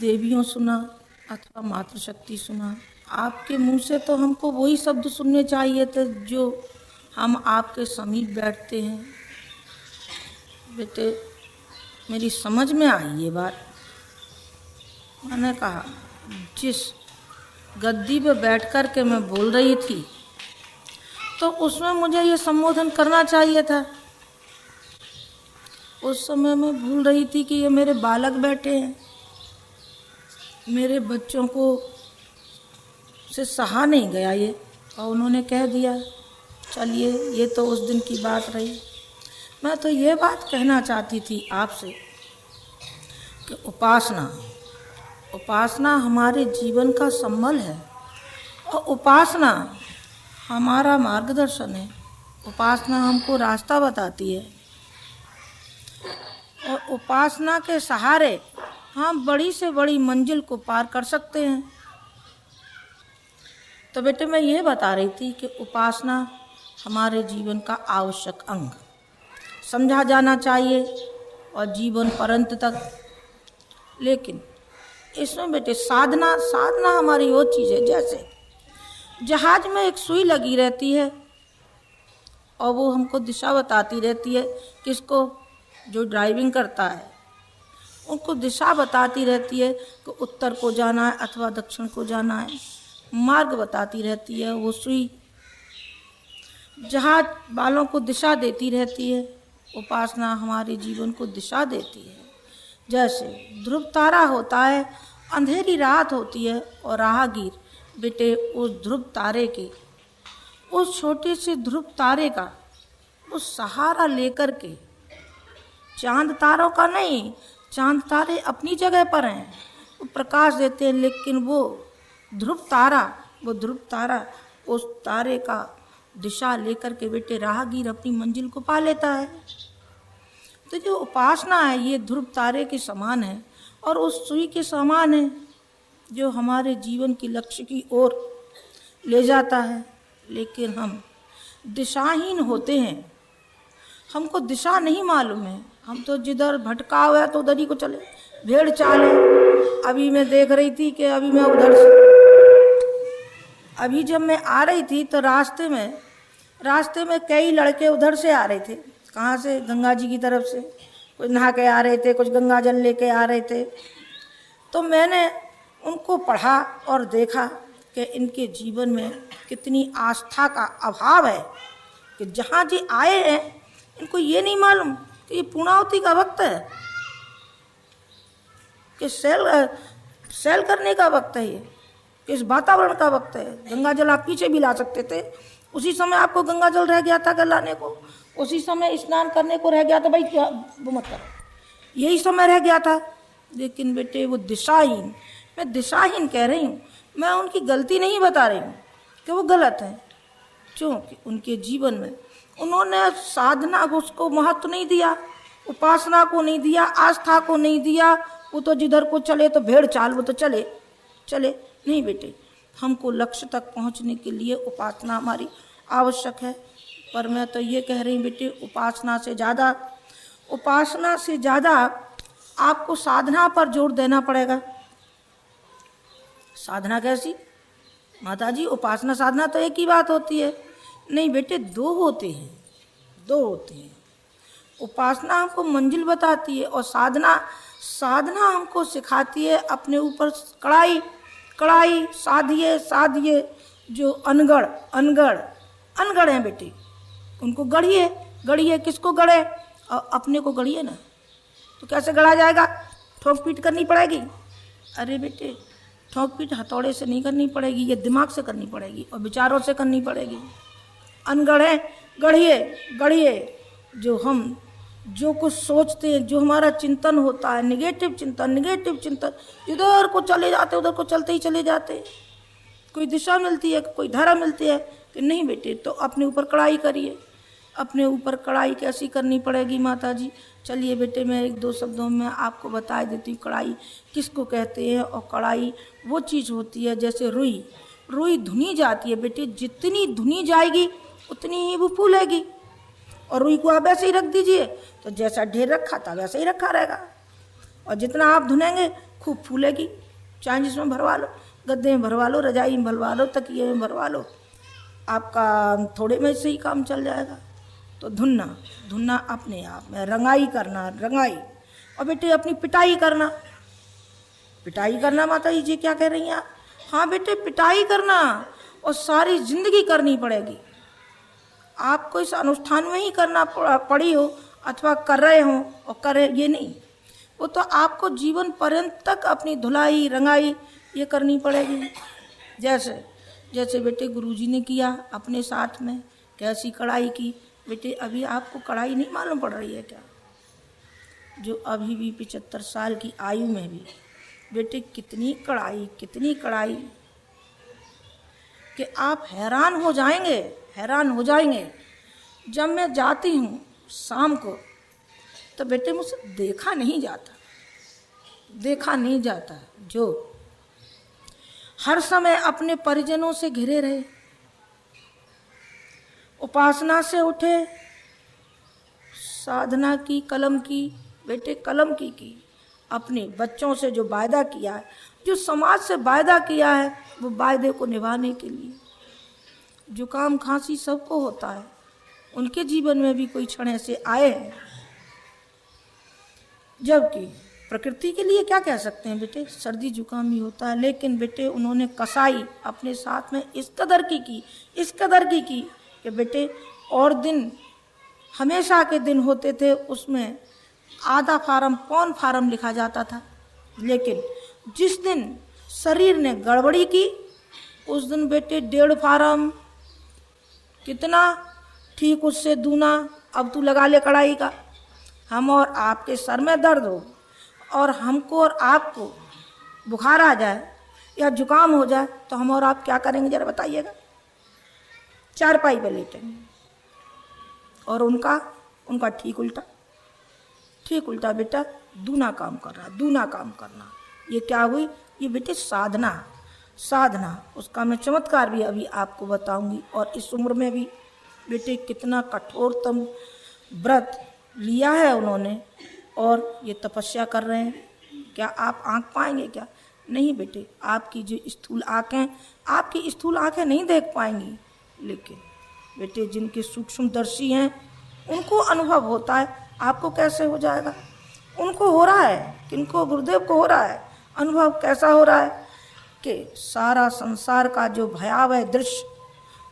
देवियों सुना अथवा मातृशक्ति सुना, आपके मुंह से तो हमको वही शब्द सुनने चाहिए थे जो हम आपके समीप बैठते हैं। बेटे, मेरी समझ में आई ये बात। मैंने कहा जिस गद्दी पे बैठ कर के मैं बोल रही थी तो उसमें मुझे ये संबोधन करना चाहिए था। उस समय मैं भूल रही थी कि ये मेरे बालक बैठे हैं, मेरे बच्चों को से सहा नहीं गया ये, और उन्होंने कह दिया। चलिए, ये तो उस दिन की बात रही। मैं तो ये बात कहना चाहती थी आपसे कि उपासना हमारे जीवन का संबल है, और उपासना हमारा मार्गदर्शन है। उपासना हमको रास्ता बताती है, और उपासना के सहारे हम बड़ी से बड़ी मंजिल को पार कर सकते हैं। तो बेटे, मैं ये बता रही थी कि उपासना हमारे जीवन का आवश्यक अंग समझा जाना चाहिए और जीवन पर्यंत तक। लेकिन इसमें बेटे साधना हमारी वो चीज़ है जैसे जहाज में एक सुई लगी रहती है और वो हमको दिशा बताती रहती है। किसको? जो ड्राइविंग करता है उनको दिशा बताती रहती है कि उत्तर को जाना है अथवा दक्षिण को जाना है, मार्ग बताती रहती है वो सुई। जहाज वालों को दिशा देती रहती है, उपासना हमारे जीवन को दिशा देती है। जैसे ध्रुव तारा होता है, अंधेरी रात होती है और राहगीर बेटे उस ध्रुव तारे के, उस छोटे से ध्रुव तारे का उस सहारा लेकर के, चांद तारों का नहीं, चांद तारे अपनी जगह पर हैं, वो प्रकाश देते हैं, लेकिन वो ध्रुव तारा उस तारे का दिशा लेकर के बेटे राहगीर अपनी मंजिल को पा लेता है। तो जो उपासना है ये ध्रुव तारे के समान है और उस सुई के समान है जो हमारे जीवन की लक्ष्य की ओर ले जाता है। लेकिन हम दिशाहीन होते हैं, हमको दिशा नहीं मालूम है, हम तो जिधर भटका हुआ है तो उधर ही को चले, भेड़ चाल है। अभी मैं देख रही थी कि अभी जब मैं आ रही थी तो रास्ते में कई लड़के उधर से आ रहे थे। कहाँ से? गंगा जी की तरफ से। कुछ नहा के आ रहे थे, कुछ गंगा जल लेके आ रहे थे। तो मैंने उनको पढ़ा और देखा कि इनके जीवन में कितनी आस्था का अभाव है कि जहाँ जी आए हैं इनको ये नहीं मालूम कि ये पूर्णाहुति का वक्त है, कि सेल करने का वक्त है, ये किस वातावरण का वक्त है। गंगा जल आप पीछे भी ला सकते थे, उसी समय आपको गंगा जल रह गया था घर लाने को, उसी समय स्नान करने को रह गया था, भाई क्या वो मत करो, यही समय रह गया था। लेकिन बेटे वो दिशाहीन, मैं दिशाहीन कह रही हूँ, मैं उनकी गलती नहीं बता रही हूँ कि वो गलत है, क्योंकि उनके जीवन में उन्होंने साधना को उसको महत्व नहीं दिया, उपासना को नहीं दिया, आस्था को नहीं दिया। वो तो जिधर को चले तो भेड़ चाल, वो तो चले नहीं बेटे। हमको लक्ष्य तक पहुंचने के लिए उपासना हमारी आवश्यक है। पर मैं तो ये कह रही हूँ बेटे, उपासना से ज़्यादा आपको साधना पर जोर देना पड़ेगा। साधना कैसी? माता जी, उपासना साधना तो एक ही बात होती है। नहीं बेटे, दो होते हैं। उपासना हमको मंजिल बताती है और साधना हमको सिखाती है अपने ऊपर कड़ाई साधिए। जो अनगढ़ हैं बेटे, उनको गढ़िए। किसको गढ़े? और अपने को गढ़िए ना। तो कैसे गढ़ा जाएगा? ठोक पीट करनी पड़ेगी। अरे बेटे, ठोक पीट हथौड़े से नहीं करनी पड़ेगी, ये दिमाग से करनी पड़ेगी और विचारों से करनी पड़ेगी। अनगढ़े गढ़िए। जो कुछ सोचते हैं, जो हमारा चिंतन होता है, निगेटिव चिंतन, इधर को चले जाते, उधर को चलते ही चले जाते। कोई दिशा मिलती है, कोई धारा मिलती है कि नहीं बेटे, तो अपने ऊपर कड़ाई करिए। अपने ऊपर कड़ाई कैसी करनी पड़ेगी माता जी? चलिए बेटे, मैं एक दो शब्दों में आपको बता देती हूँ कड़ाई किसको कहते हैं। और कड़ाई वो चीज़ होती है जैसे रुई धुनी जाती है बेटे, जितनी धुनी जाएगी उतनी ही वो फूलेगी। और रुई को आप ऐसे ही रख दीजिए तो जैसा ढेर रखा था वैसे ही रखा रहेगा। और जितना आप धुनेंगे खूब फूलेगी, चाहे जिसमें भरवा लो, गद्दे में भरवा लो, रजाई में भरवा लो, तकिए में भरवा लो, आपका थोड़े में से ही काम चल जाएगा। तो धुनना, धुनना अपने आप में, रंगाई करना, रंगाई। और बेटे अपनी पिटाई करना, पिटाई करना माता जी क्या कह रही हैं आप? हाँ बेटे पिटाई करना, और सारी जिंदगी करनी पड़ेगी। आपको इस अनुष्ठान में ही करना पड़ी हो अथवा कर रहे हो और करे ये नहीं, वो तो आपको जीवन पर्यंत तक अपनी धुलाई रंगाई ये करनी पड़ेगी। जैसे जैसे बेटे गुरुजी ने किया अपने साथ में, कैसी कढ़ाई की। बेटे अभी आपको कढ़ाई नहीं मालूम पड़ रही है क्या? जो अभी भी 75 साल की आयु में भी बेटे कितनी कढ़ाई, कितनी कढ़ाई कि आप हैरान हो जाएंगे, हैरान हो जाएंगे। जब मैं जाती हूँ शाम को तो बेटे मुझसे देखा नहीं जाता, देखा नहीं जाता। जो हर समय अपने परिजनों से घिरे रहे, उपासना से उठे, साधना की, कलम की, बेटे कलम की, अपने बच्चों से जो वायदा किया है, जो समाज से वायदा किया है, वो वायदे को निभाने के लिए। जुकाम खांसी सबको होता है, उनके जीवन में भी कोई क्षण ऐसे आए हैं, जबकि प्रकृति के लिए क्या कह सकते हैं बेटे, सर्दी जुकाम ही होता है। लेकिन बेटे उन्होंने कसाई अपने साथ में इस कदर की, इस कदर की कि बेटे और दिन हमेशा के दिन होते थे, उसमें आधा फार्म पौन फार्म लिखा जाता था। लेकिन जिस दिन शरीर ने गड़बड़ी की उस दिन बेटे 1.5 फार्म, कितना ठीक उससे दूना, अब तू लगा ले कढ़ाई का। हम और आपके सर में दर्द हो और हमको और आपको बुखार आ जाए या जुकाम हो जाए तो हम और आप क्या करेंगे जरा बताइएगा? चारपाई पे लेटेंगे। और उनका ठीक उल्टा, ठीक उल्टा बेटा, दूना काम कर रहा, दूना काम करना। ये क्या हुई? ये बेटे साधना, साधना। उसका मैं चमत्कार भी अभी आपको बताऊंगी। और इस उम्र में भी बेटे कितना कठोरतम व्रत लिया है उन्होंने, और ये तपस्या कर रहे हैं। क्या आप आंख पाएंगे क्या? नहीं बेटे, आपकी जो स्थूल आँखें, आपकी स्थूल आँखें नहीं देख पाएंगी। लेकिन बेटे जिनके सूक्ष्मदर्शी हैं उनको अनुभव होता है, आपको कैसे हो जाएगा? उनको हो रहा है, किनको? गुरुदेव को हो रहा है। अनुभव कैसा हो रहा है कि सारा संसार का जो भयावह दृश्य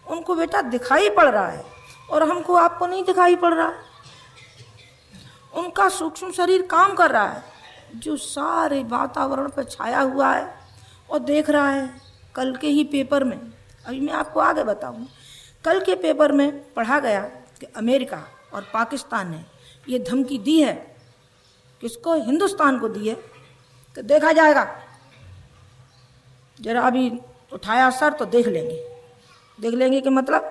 उनको बेटा दिखाई पड़ रहा है और हमको आपको नहीं दिखाई पड़ रहा है। उनका सूक्ष्म शरीर काम कर रहा है, जो सारे वातावरण पर छाया हुआ है और देख रहा है। कल के ही पेपर में, अभी मैं आपको आगे बताऊँ, कल के पेपर में पढ़ा गया कि अमेरिका और पाकिस्तान ने ये धमकी दी है, किसको? हिंदुस्तान को दी है कि देखा जाएगा। जरा अभी उठाया सर तो देख लेंगे, देख लेंगे कि मतलब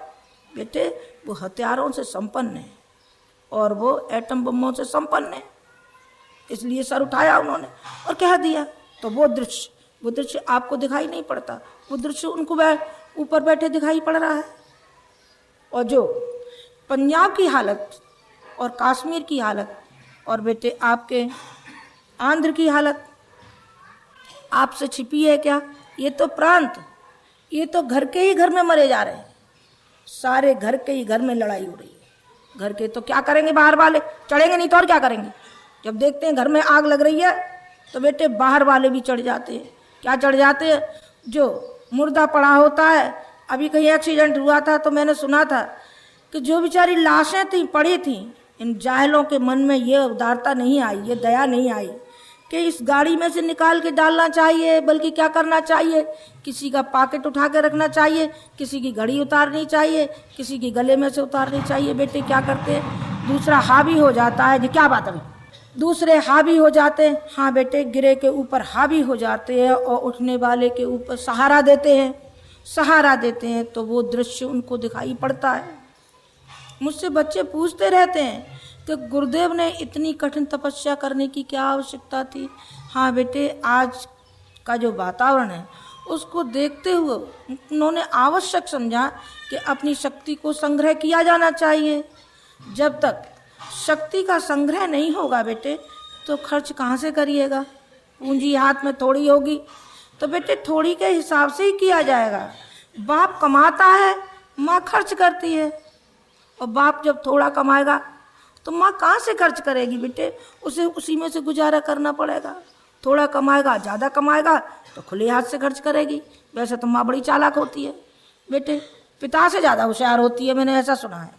बेटे वो हथियारों से संपन्न है और वो एटम बमों से संपन्न है, इसलिए सर उठाया उन्होंने और कह दिया। तो वो दृश्य आपको दिखाई नहीं पड़ता, वो दृश्य उनको ऊपर बैठे दिखाई पड़ रहा है। और जो पंजाब की हालत और कश्मीर की हालत और बेटे आपके आंध्र की हालत आपसे छिपी है क्या? ये तो प्रांत, ये तो घर के ही घर में मरे जा रहे हैं, सारे घर के ही घर में लड़ाई हो रही है। घर के तो क्या करेंगे, बाहर वाले चढ़ेंगे नहीं तो और क्या करेंगे? जब देखते हैं घर में आग लग रही है तो बेटे बाहर वाले भी चढ़ जाते हैं। क्या चढ़ जाते हैं? जो मुर्दा पड़ा होता है, अभी कहीं एक्सीडेंट हुआ था तो मैंने सुना था कि जो बेचारी लाशें थी पड़ी थी, इन जाहिलों के मन में ये उदारता नहीं आई, ये दया नहीं आई कि इस गाड़ी में से निकाल के डालना चाहिए, बल्कि क्या करना चाहिए, किसी का पॉकेट उठा के रखना चाहिए, किसी की घड़ी उतारनी चाहिए, किसी की गले में से उतारनी चाहिए। बेटे क्या करते हैं? दूसरा हावी हो जाता है। जी क्या बात है? दूसरे हावी हो जाते हैं। हाँ बेटे, गिरे के ऊपर हावी हो जाते हैं और उठने वाले के ऊपर सहारा देते हैं, सहारा देते हैं। तो वो दृश्य उनको दिखाई पड़ता है। मुझसे बच्चे पूछते रहते हैं कि गुरुदेव ने इतनी कठिन तपस्या करने की क्या आवश्यकता थी? हाँ बेटे, आज का जो वातावरण है उसको देखते हुए उन्होंने आवश्यक समझा कि अपनी शक्ति को संग्रह किया जाना चाहिए। जब तक शक्ति का संग्रह नहीं होगा बेटे तो खर्च कहाँ से करिएगा? पूंजी हाथ में थोड़ी होगी तो बेटे थोड़ी के हिसाब से ही किया जाएगा। बाप कमाता है, माँ खर्च करती है, और बाप जब थोड़ा कमाएगा तो माँ कहाँ से खर्च करेगी बेटे, उसे उसी में से गुजारा करना पड़ेगा। थोड़ा कमाएगा, ज़्यादा कमाएगा तो खुले हाथ से खर्च करेगी। वैसे तो माँ बड़ी चालाक होती है बेटे, पिता से ज़्यादा होशियार होती है, मैंने ऐसा सुना है।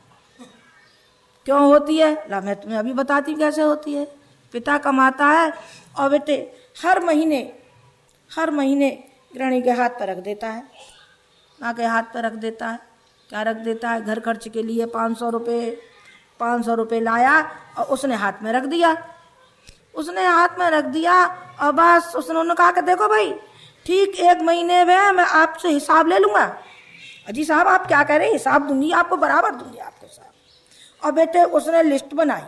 क्यों होती है ला, मैं तुम्हें अभी बताती कैसे होती है। पिता कमाता है और बेटे हर महीने गृहिणी के हाथ पर रख देता है, माँ के हाथ पर रख देता है। क्या रख देता है? घर खर्च के लिए 500 रुपये लाया और उसने हाथ में रख दिया। और बस उसने कहा कि देखो भाई, ठीक 1 महीने में मैं आपसे हिसाब ले लूँगा। अजी साहब आप क्या कह रहे हैं? हिसाब दूंगी आपको, बराबर दूंगी आपके साथ। और बेटे उसने लिस्ट बनाई,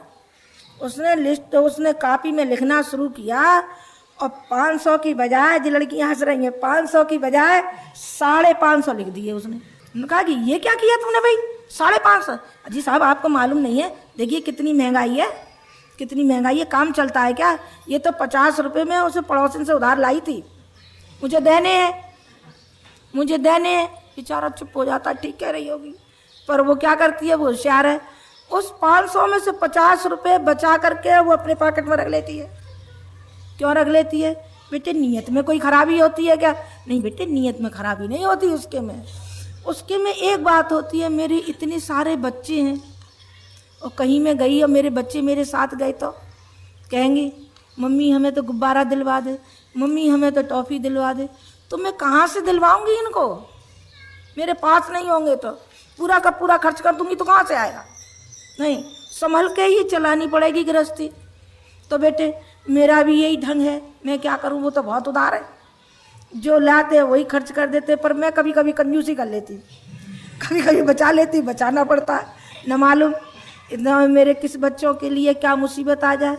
उसने कापी में लिखना शुरू किया, और 500 की बजाय, जो लड़कियाँ हंस रही हैं, 500 की बजाय 550 लिख दिए उसने। कहा कि ये क्या किया तुमने भाई, 550? अजी साहब आपको मालूम नहीं है, देखिए कितनी महंगाई है, काम चलता है क्या? ये तो 50 रुपये में उसे पड़ोसन से उधार लाई थी, मुझे देने हैं। बेचारा चुप हो जाता, ठीक कह रही होगी, पर वो क्या करती है, वो होशियार है। उस 500 में से 50 रुपये बचा करके वो अपने पॉकेट में रख लेती है। क्यों रख लेती है बेटे? नीयत में कोई खराबी होती है क्या? नहीं बेटे, नीयत में खराबी नहीं होती। उसके में एक बात होती है, मेरे इतने सारे बच्चे हैं और कहीं मैं गई और मेरे बच्चे मेरे साथ गए तो कहेंगे मम्मी हमें तो गुब्बारा दिलवा दे, मम्मी हमें तो टॉफ़ी दिलवा दे। तो मैं कहाँ से दिलवाऊंगी इनको? मेरे पास नहीं होंगे तो पूरा का पूरा खर्च कर दूंगी तो कहाँ से आएगा? नहीं, संभल के ही चलानी पड़ेगी गृहस्थी। तो बेटे मेरा भी यही ढंग है, मैं क्या करूँ, वो तो बहुत उदार है, जो लाते वही खर्च कर देते। पर मैं कभी कभी कंजूसी कर लेती, कभी बचा लेती, बचाना पड़ता है। न मालूम इतना मेरे किस बच्चों के लिए क्या मुसीबत आ जाए,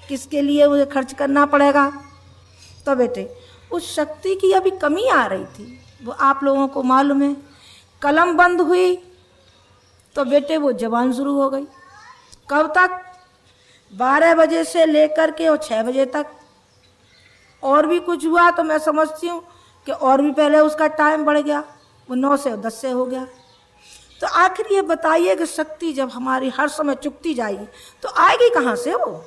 किसके लिए मुझे खर्च करना पड़ेगा। तो बेटे उस शक्ति की अभी कमी आ रही थी, वो आप लोगों को मालूम है। कलम बंद हुई तो बेटे वो जबान शुरू हो गई। कब तक? 12 बजे से लेकर के और 6 बजे तक। और भी कुछ हुआ तो मैं समझती हूँ कि और भी पहले उसका टाइम बढ़ गया, वो 9 से 10 से हो गया। तो आखिर ये बताइए कि शक्ति जब हमारी हर समय चुकती जाएगी तो आएगी कहाँ से? वो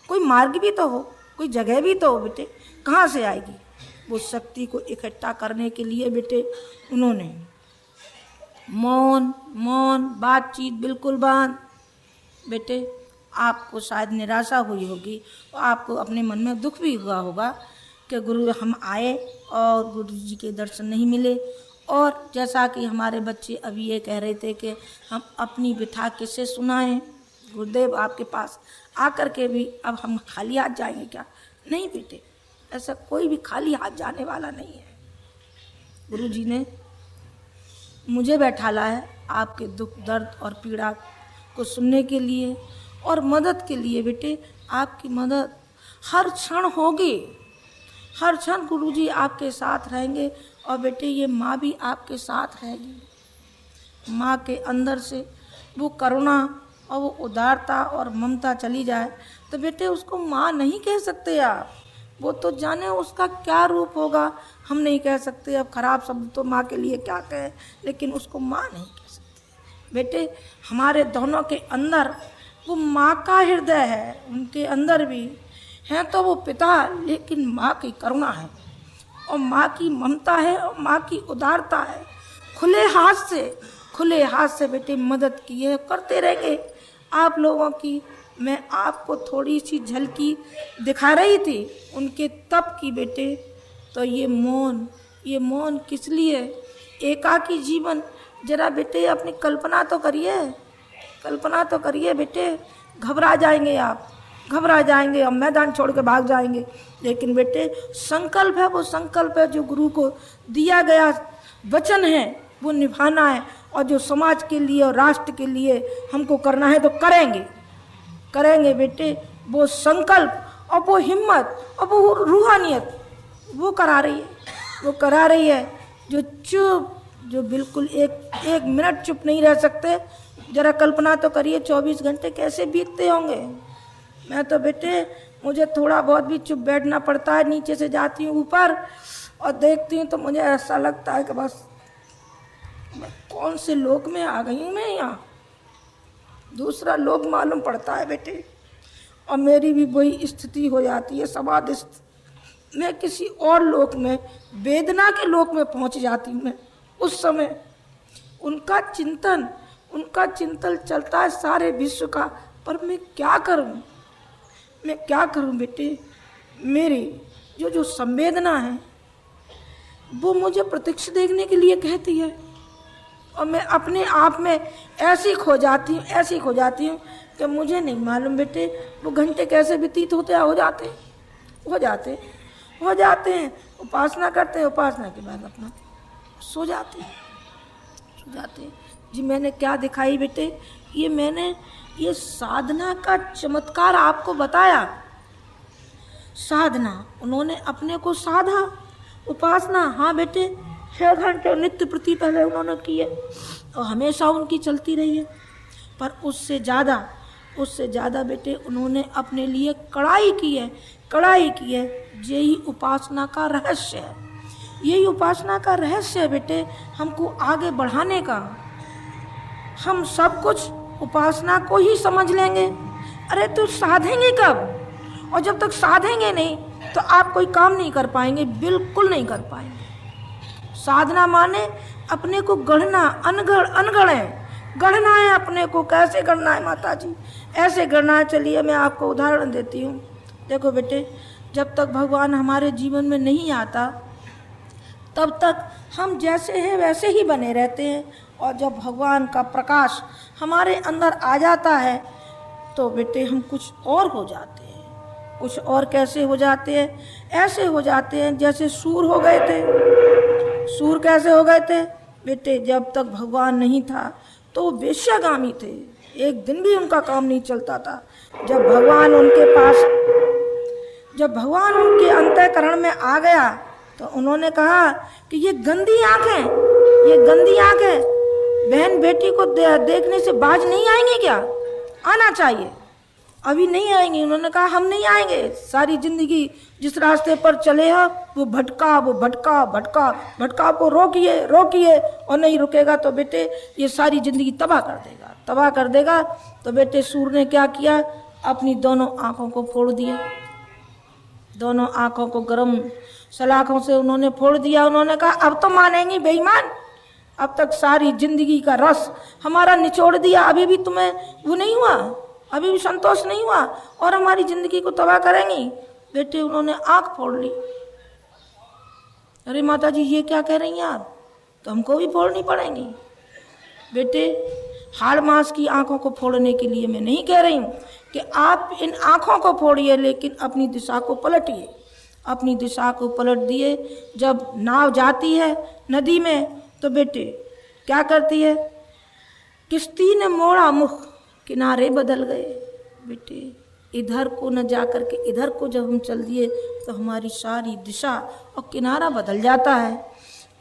कोई मार्ग भी तो हो, कोई जगह भी तो हो बेटे, कहाँ से आएगी? वो शक्ति को इकट्ठा करने के लिए बेटे उन्होंने मौन बातचीत बिल्कुल बंद। बेटे आपको शायद निराशा हुई होगी और आपको अपने मन में दुख भी हुआ होगा कि गुरु हम आए और गुरु जी के दर्शन नहीं मिले। और जैसा कि हमारे बच्चे अभी ये कह रहे थे कि हम अपनी व्यथा किससे सुनाएं, गुरुदेव आपके पास आकर के भी अब हम खाली हाथ जाएंगे क्या? नहीं बेटे, ऐसा कोई भी खाली हाथ जाने वाला नहीं है। गुरु जी ने मुझे बैठाला है आपके दुख दर्द और पीड़ा को सुनने के लिए और मदद के लिए। बेटे आपकी मदद हर क्षण होगी, हर क्षण गुरु जी आपके साथ रहेंगे। और बेटे ये माँ भी आपके साथ रहेगी। माँ के अंदर से वो करुणा और वो उदारता और ममता चली जाए तो बेटे उसको माँ नहीं कह सकते आप, वो तो जाने उसका क्या रूप होगा हम नहीं कह सकते। अब खराब शब्द तो माँ के लिए क्या कहें, लेकिन उसको माँ नहीं कह सकते। बेटे हमारे दोनों के अंदर वो माँ का हृदय है, उनके अंदर भी है तो वो पिता, लेकिन माँ की करुणा है और माँ की ममता है और माँ की उदारता है। खुले हाथ से बेटे मदद किए करते रहेंगे आप लोगों की। मैं आपको थोड़ी सी झलकी दिखा रही थी उनके तप की बेटे। तो ये मौन किस लिए? एकाकी जीवन। जरा बेटे अपनी कल्पना तो करिए बेटे। घबरा जाएंगे आप, और मैदान छोड़ के भाग जाएंगे। लेकिन बेटे संकल्प है, वो संकल्प है जो गुरु को दिया गया वचन है वो निभाना है। और जो समाज के लिए और राष्ट्र के लिए हमको करना है तो करेंगे बेटे। वो संकल्प और वो हिम्मत और वो रूहानियत वो करा रही है। जो बिल्कुल एक मिनट चुप नहीं रह सकते। जरा कल्पना तो करिए 24 घंटे कैसे बीतते होंगे। मैं तो बेटे मुझे थोड़ा बहुत भी चुप बैठना पड़ता है। नीचे से जाती हूँ ऊपर और देखती हूँ तो मुझे ऐसा लगता है कि बस मैं कौन से लोक में आ गई हूँ, मैं यहाँ दूसरा लोक मालूम पड़ता है बेटे। और मेरी भी वही स्थिति हो जाती है समाधिस्थ, मैं किसी और लोक में, वेदना के लोक में पहुँच जाती हूँ मैं। उस समय उनका चिंतन चलता है सारे विश्व का, पर मैं क्या करूं बेटे। मेरी जो संवेदना है वो मुझे प्रत्यक्ष देखने के लिए कहती है, और मैं अपने आप में ऐसी खो जाती हूँ कि मुझे नहीं मालूम बेटे वो घंटे कैसे व्यतीत होते हो जाते हैं। उपासना करते हैं, उपासना के बाद अपना सो जाते हैं। जी मैंने क्या दिखाई बेटे, ये साधना का चमत्कार आपको बताया। साधना उन्होंने अपने को साधा, उपासना हाँ बेटे 6 घंटे नित्य प्रति पहले उन्होंने की है और हमेशा उनकी चलती रही है। पर उससे ज़्यादा बेटे उन्होंने अपने लिए कड़ाई की है। यही उपासना का रहस्य है बेटे, हमको आगे बढ़ाने का। हम सब कुछ उपासना को ही समझ लेंगे। अरे तो साधेंगे कब? और जब तक साधेंगे नहीं तो आप कोई काम नहीं कर पाएंगे, बिल्कुल नहीं कर पाएंगे। साधना माने अपने को गढ़ना, गढ़ना है अपने को। कैसे गढ़ना है माता जी? ऐसे गढ़ना है, चलिए मैं आपको उदाहरण देती हूँ। देखो बेटे, जब तक भगवान हमारे जीवन में नहीं आता तब तक हम जैसे हैं वैसे ही बने रहते हैं, और जब भगवान का प्रकाश हमारे अंदर आ जाता है तो बेटे हम कुछ और हो जाते हैं। कुछ और कैसे हो जाते हैं? ऐसे हो जाते हैं जैसे सूर हो गए थे। सूर कैसे हो गए थे बेटे? जब तक भगवान नहीं था तो वेश्यागामी थे, एक दिन भी उनका काम नहीं चलता था। जब भगवान उनके अंतःकरण में आ गया तो उन्होंने कहा कि ये गंदी आंखें बहन बेटी को देखने से बाज नहीं आएंगे क्या? आना चाहिए, अभी नहीं आएंगे। उन्होंने कहा हम नहीं आएंगे। सारी जिंदगी जिस रास्ते पर चले हैं वो भटका को रोकिए और नहीं रुकेगा तो बेटे ये सारी जिंदगी तबाह कर देगा। तो बेटे सूर ने क्या किया? अपनी दोनों आंखों को फोड़ दिया। दोनों आंखों को गर्म सलाखों से उन्होंने फोड़ दिया। उन्होंने कहा अब तो मानेंगी बेईमान, अब तक सारी जिंदगी का रस हमारा निचोड़ दिया, अभी भी तुम्हें वो नहीं हुआ, अभी भी संतोष नहीं हुआ और हमारी जिंदगी को तबाह करेंगी। बेटे उन्होंने आंख फोड़ ली। अरे माता जी ये क्या कह रही हैं आप? तो हमको भी फोड़नी पड़ेंगी। बेटे हाड़ मांस की आंखों को फोड़ने के लिए मैं नहीं कह रही हूँ कि आप इन आंखों को फोड़िए, लेकिन अपनी दिशा को पलटिए। अपनी दिशा को पलट दिए। जब नाव जाती है नदी में तो बेटे क्या करती है? किश्ती ने मोड़ा मुख, किनारे बदल गए। बेटे इधर को न जा कर के इधर को जब हम चल दिए तो हमारी सारी दिशा और किनारा बदल जाता है।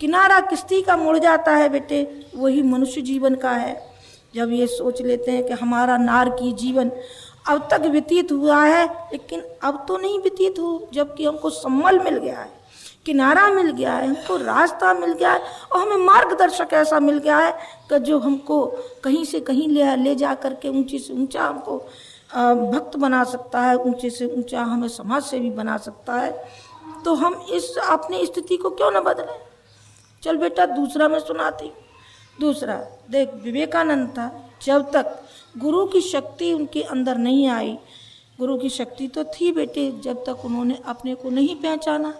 किनारा किश्ती का मुड़ जाता है बेटे, वही मनुष्य जीवन का है। जब ये सोच लेते हैं कि हमारा नारकीय जीवन अब तक व्यतीत हुआ है, लेकिन अब तो नहीं व्यतीत हो, जबकि हमको सम्मल मिल गया है, किनारा मिल गया है, हमको रास्ता मिल गया है और हमें मार्गदर्शक ऐसा मिल गया है कि जो हमको कहीं से कहीं ले जा करके ऊंचे से ऊंचा हमको भक्त बना सकता है, ऊंचे से ऊंचा हमें समाज सेवी बना सकता है। तो हम इस अपनी स्थिति को क्यों न बदलें? चल बेटा दूसरा मैं सुनाती। दूसरा देख, विवेकानंद था, जब तक गुरु की शक्ति उनके अंदर नहीं आई, गुरु की शक्ति तो थी बेटे, जब तक उन्होंने अपने को नहीं पहचाना,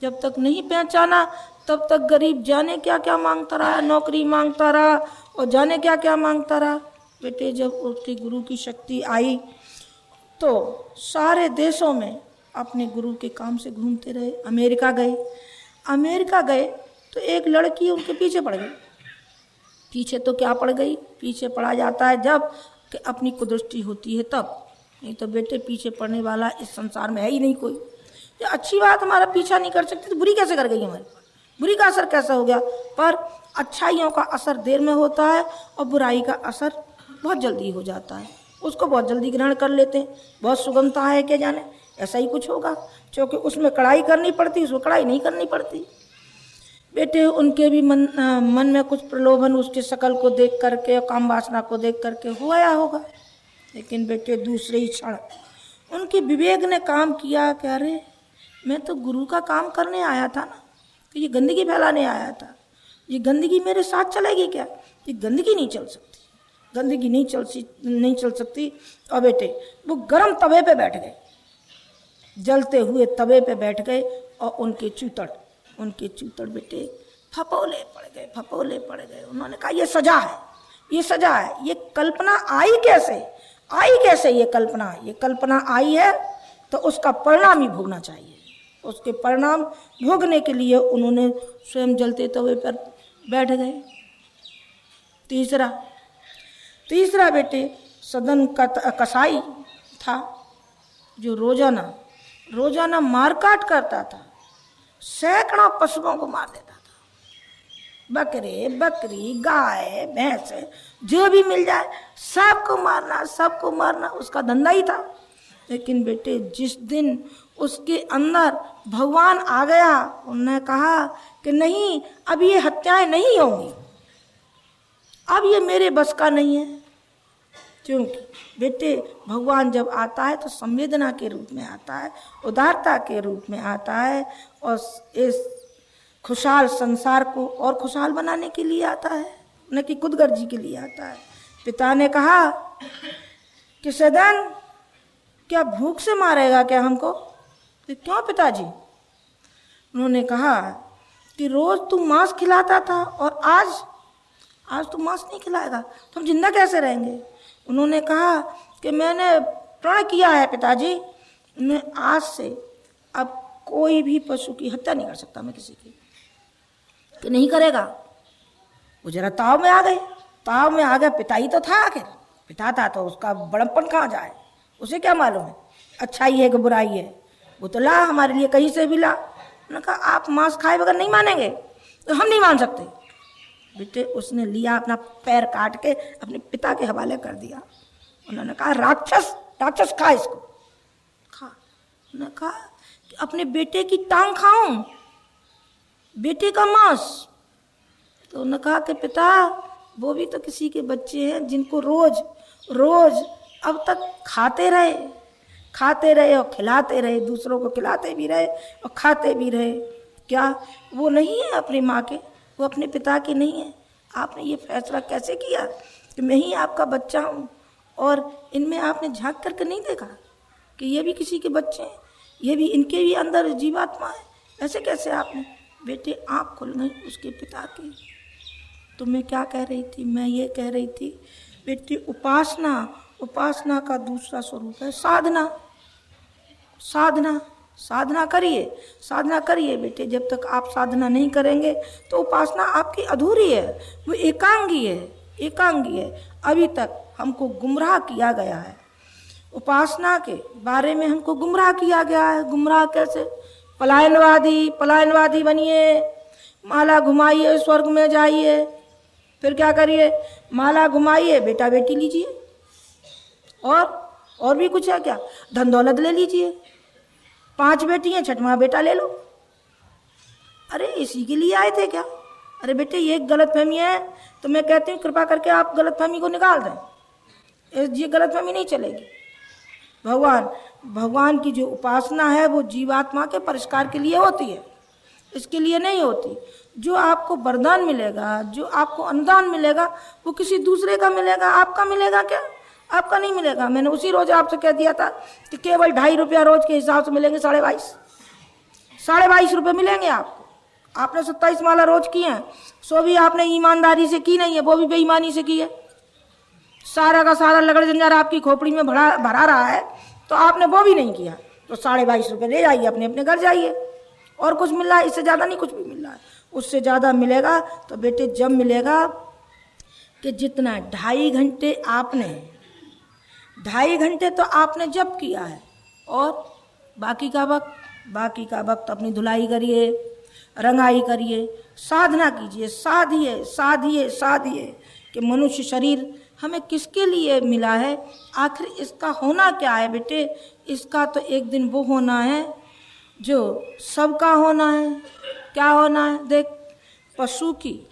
जब तक नहीं पहचाना तब तक गरीब जाने क्या क्या मांगता रहा, नौकरी मांगता रहा और जाने क्या क्या मांगता रहा। बेटे जब उसकी गुरु की शक्ति आई तो सारे देशों में अपने गुरु के काम से घूमते रहे। अमेरिका गए तो एक लड़की उनके पीछे पड़ गई। पीछे तो क्या पड़ गई? पीछे पड़ा जाता है जब कि अपनी कुदृष्टि होती है तब, नहीं तो बेटे पीछे पड़ने वाला इस संसार में है ही नहीं कोई। ये अच्छी बात हमारा पीछा नहीं कर सकती तो बुरी कैसे कर गई हमारे पर? बुरी का असर कैसा हो गया? पर अच्छाइयों का असर देर में होता है और बुराई का असर बहुत जल्दी हो जाता है, उसको बहुत जल्दी ग्रहण कर लेते हैं। बहुत सुगमता है क्या जाने, ऐसा ही कुछ होगा, क्योंकि उसमें कढ़ाई करनी पड़ती, उसमें कढ़ाई नहीं करनी पड़ती। बेटे उनके भी मन में कुछ प्रलोभन उसके शकल को देख करके और काम वासना को देख करके हुआ होगा, लेकिन बेटे दूसरे ही क्षण उनके विवेक ने काम किया कि अरे मैं तो गुरु का काम करने आया था ना, तो ये गंदगी फैलाने आया था, ये गंदगी मेरे साथ चलेगी क्या? ये गंदगी नहीं चल सकती, गंदगी नहीं चल सकती। और बेटे वो गर्म तवे पे बैठ गए, जलते हुए तवे पे बैठ गए और उनके चूतड़ बेटे फपोले पड़ गए। उन्होंने कहा ये सजा है, ये सजा है, ये कल्पना आई कैसे ये कल्पना आई है तो उसका परिणाम ही भोगना चाहिए। उसके परिणाम भोगने के लिए उन्होंने स्वयं जलते तवे पर बैठ गए। तीसरा बेटे सदन का कसाई था जो रोजाना मारकाट करता था, सैकड़ों पशुओं को मार देता था। बकरी गाय भैंस जो भी मिल जाए सबको मारना उसका धंधा ही था। लेकिन बेटे जिस दिन उसके अंदर भगवान आ गया, उन्होंने कहा कि नहीं, अब ये हत्याएं नहीं होंगी, अब ये मेरे बस का नहीं है। क्योंकि बेटे भगवान जब आता है तो संवेदना के रूप में आता है, उदारता के रूप में आता है, और इस खुशहाल संसार को और खुशहाल बनाने के लिए आता है, न कि खुदगर्जी के लिए आता है। पिता ने कहा कि सदन क्या भूख से मारेगा क्या हमको? तो क्यों पिताजी? उन्होंने कहा कि रोज तू मांस खिलाता था और आज तू मांस नहीं खिलाएगा तो हम जिंदा कैसे रहेंगे? उन्होंने कहा कि मैंने प्रण किया है पिताजी, मैं आज से अब कोई भी पशु की हत्या नहीं कर सकता, मैं किसी की, कि नहीं करेगा। वो जरा ताव में आ गए। पिता ही तो था, आखिर पिता था तो उसका बड़प्पन कहाँ जाए, उसे क्या मालूम है अच्छाई है कि बुराई है। वो तो ला हमारे लिए कहीं से भी ला। उन्होंने कहा आप मांस खाए बगैर नहीं मानेंगे, तो हम नहीं मान सकते। बेटे उसने लिया, अपना पैर काट के अपने पिता के हवाले कर दिया। उन्होंने कहा राक्षस खा इसको, खा। उन्होंने कहा कि अपने बेटे की टांग खाऊं, बेटे का मांस? तो उन्होंने कहा कि पिता वो भी तो किसी के बच्चे हैं जिनको रोज अब तक खाते रहे और खिलाते रहे, दूसरों को खिलाते भी रहे और खाते भी रहे। क्या वो नहीं है अपनी माँ के, वो अपने पिता के नहीं है? आपने ये फैसला कैसे किया कि मैं ही आपका बच्चा हूँ, और इनमें आपने झांक करके नहीं देखा कि ये भी किसी के बच्चे हैं, ये भी इनके भी अंदर जीवात्मा है? ऐसे कैसे आपने? बेटे आँख खुल गई उसके पिता की। तो मैं क्या कह रही थी? मैं ये कह रही थी बेटी उपासना का दूसरा स्वरूप है साधना करिए बेटे। जब तक आप साधना नहीं करेंगे तो उपासना आपकी अधूरी है, वो एकांगी है। अभी तक हमको गुमराह किया गया है, उपासना के बारे में हमको गुमराह किया गया है। गुमराह कैसे? पलायनवादी बनिए, माला घुमाइए, स्वर्ग में जाइए। फिर क्या करिए? माला घुमाइए, बेटा बेटी लीजिए, और भी कुछ है क्या? धन दौलत ले लीजिए, 5 बेटी हैं, 6वां बेटा ले लो। अरे इसी के लिए आए थे क्या? अरे बेटे ये गलतफहमी है, तो मैं कहती हूँ कृपा करके आप गलतफहमी को निकाल दें, ये गलतफहमी नहीं चलेगी। भगवान की जो उपासना है वो जीवात्मा के परिष्कार के लिए होती है, इसके लिए नहीं होती। जो आपको वरदान मिलेगा, जो आपको अनुदान मिलेगा, वो किसी दूसरे का मिलेगा, आपका मिलेगा क्या? आपका नहीं मिलेगा। मैंने उसी रोज आपसे कह दिया था कि केवल 2.5 रुपया रोज के हिसाब से मिलेंगे, 22.5 रुपये मिलेंगे आपको। आपने 27 माला रोज की हैं, सो भी आपने ईमानदारी से की नहीं है, वो भी बेईमानी से की है। सारा का सारा लगड़ जंजार आपकी खोपड़ी में भरा रहा है, तो आपने वो भी नहीं किया। तो 22.5 रुपये ले जाइए, अपने अपने घर जाइए। और कुछ मिल रहा है? इससे ज़्यादा नहीं कुछ भी मिल रहा है। उससे ज़्यादा मिलेगा तो बेटे जब मिलेगा कि जितना 2.5 घंटे तो आपने जप किया है, और बाकी का वक्त अपनी धुलाई करिए, रंगाई करिए, साधना कीजिए, साधिए कि मनुष्य शरीर हमें किसके लिए मिला है, आखिर इसका होना क्या है बेटे। इसका तो एक दिन वो होना है जो सबका होना है। क्या होना है, देख पशु की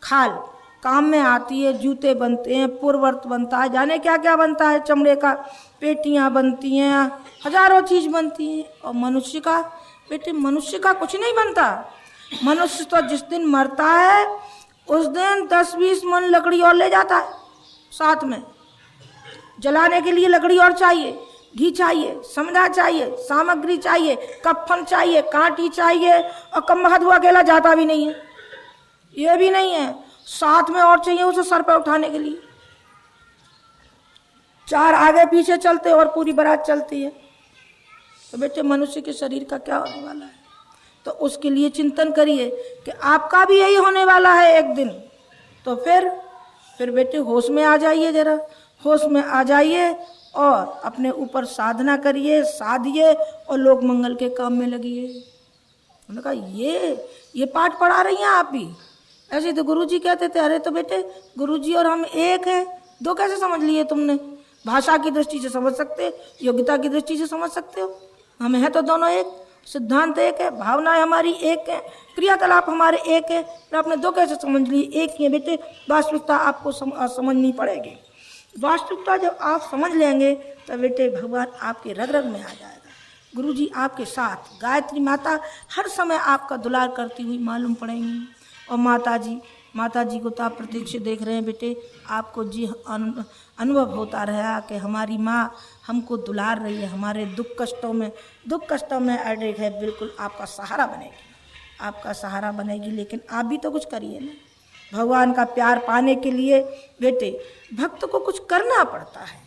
खाल काम में आती है, जूते बनते हैं, पुरवर्त बनता है, जाने क्या क्या बनता है, चमड़े का पेटियां बनती हैं, हजारों चीज बनती हैं। और मनुष्य का बेटे, मनुष्य का कुछ नहीं बनता। मनुष्य तो जिस दिन मरता है उस दिन 10-20 मन लकड़ी और ले जाता है, साथ में जलाने के लिए लकड़ी और चाहिए, घी चाहिए, समधा चाहिए, सामग्री चाहिए, कफन चाहिए, कांटी चाहिए, और कम वक्त वो अकेला जाता भी नहीं है, ये भी नहीं है, साथ में और चाहिए उसे सर पर उठाने के लिए। 4 आगे पीछे चलते और पूरी बारात चलती है। तो बेटे मनुष्य के शरीर का क्या होने वाला है, तो उसके लिए चिंतन करिए कि आपका भी यही होने वाला है एक दिन। तो फिर बेटे होश में आ जाइए, जरा होश में आ जाइए और अपने ऊपर साधना करिए, साधिए और लोक मंगल के काम में लगिए। उन्होंने कहा ये पाठ पढ़ा रही हैं आप भी। ऐसे तो गुरुजी कहते थे। अरे तो बेटे गुरुजी और हम एक है, दो कैसे समझ लिए तुमने। भाषा की दृष्टि से समझ सकते, योग्यता की दृष्टि से समझ सकते हो, हमें है तो दोनों एक, सिद्धांत एक है, भावनाएं हमारी एक है, क्रियाकलाप हमारे एक है, फिर आपने दो कैसे समझ लिए, एक ही है बेटे। वास्तविकता आपको समझनी पड़ेगी। वास्तविकता जब आप समझ लेंगे तो बेटे भगवान आपके रग रग में आ जाएगा। गुरुजी आपके साथ, गायत्री माता हर समय आपका दुलार करती हुई मालूम पड़ेंगी। और माता जी को तो आप प्रत्यक्ष देख रहे हैं बेटे, आपको जी अनुभव होता रहा कि हमारी माँ हमको दुलार रही है, हमारे दुख कष्टों में अड़े है, बिल्कुल आपका सहारा बनेगी, आपका सहारा बनेगी। लेकिन आप भी तो कुछ करिए ना। भगवान का प्यार पाने के लिए बेटे भक्त को कुछ करना पड़ता है।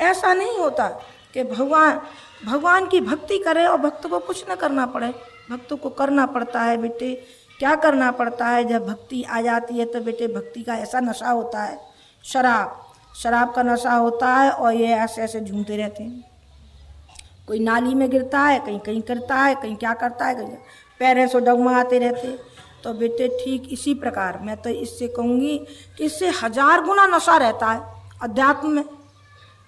ऐसा नहीं होता कि भगवान की भक्ति करे और भक्त को कुछ न करना पड़े। भक्त को करना पड़ता है बेटे। क्या करना पड़ता है, जब भक्ति आ जाती है तो बेटे भक्ति का ऐसा नशा होता है, शराब का नशा होता है। और ये ऐसे ऐसे झूमते रहते हैं, कोई नाली में गिरता है, कहीं करता है, कहीं क्या करता है, कहीं पैरें से डगमगाते रहते। तो बेटे ठीक इसी प्रकार मैं तो इससे कहूँगी कि इससे 1000 गुना नशा रहता है अध्यात्म में।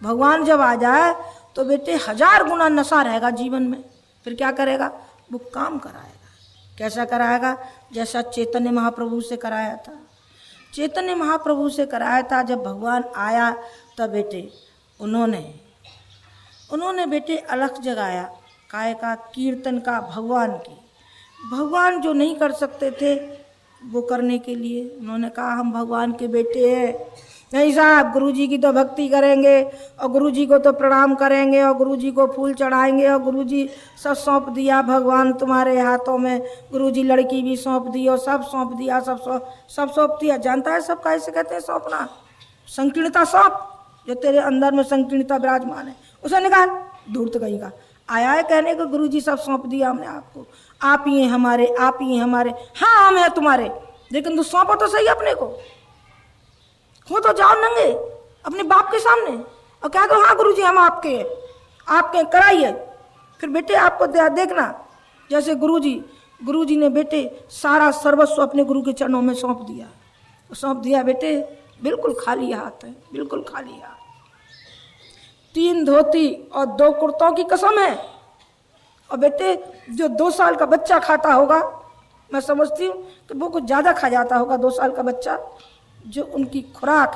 भगवान जब आ जाए तो बेटे 1000 गुना नशा रहेगा जीवन में। फिर क्या करेगा, वो काम कराएगा। कैसा कराएगा, जैसा चैतन्य महाप्रभु से कराया था। चैतन्य महाप्रभु से कराया था। जब भगवान आया तब बेटे उन्होंने बेटे अलख जगाया, काय का, कीर्तन का, भगवान की। भगवान जो नहीं कर सकते थे वो करने के लिए उन्होंने कहा हम भगवान के बेटे हैं। नहीं साहब, गुरुजी की तो भक्ति करेंगे और गुरुजी को तो प्रणाम करेंगे और गुरुजी को फूल चढ़ाएंगे और गुरुजी सब सौंप दिया भगवान तुम्हारे हाथों में। गुरुजी लड़की भी सौंप दी और सब सौंप दिया, सब सौंप दिया। जानता है सब कैसे कहते हैं सौंपना, संकीर्णता सौंप। जो तेरे अंदर में संकीर्णता विराजमान है उसे निकाल, दूर तो कहीं का आया है कहने को गुरुजी सब सौंप दिया हमने आपको, आप ही हैं हमारे, आप ही हैं हमारे। हाँ हम हैं तुम्हारे, लेकिन तू सौंपो तो सही अपने को। हो तो जाओ नंगे अपने बाप के सामने और कह दो हाँ गुरुजी हम आपके कराइए। फिर बेटे आपको देखना जैसे गुरुजी ने बेटे सारा सर्वस्व अपने गुरु के चरणों में सौंप दिया बेटे। बिल्कुल खाली हाथ है, बिल्कुल खाली हाथ। 3 धोती और 2 कुर्तों की कसम है। और बेटे जो 2 साल का बच्चा खाता होगा, मैं समझती हूँ कि वो कुछ ज़्यादा खा जाता होगा 2 साल का बच्चा, जो उनकी खुराक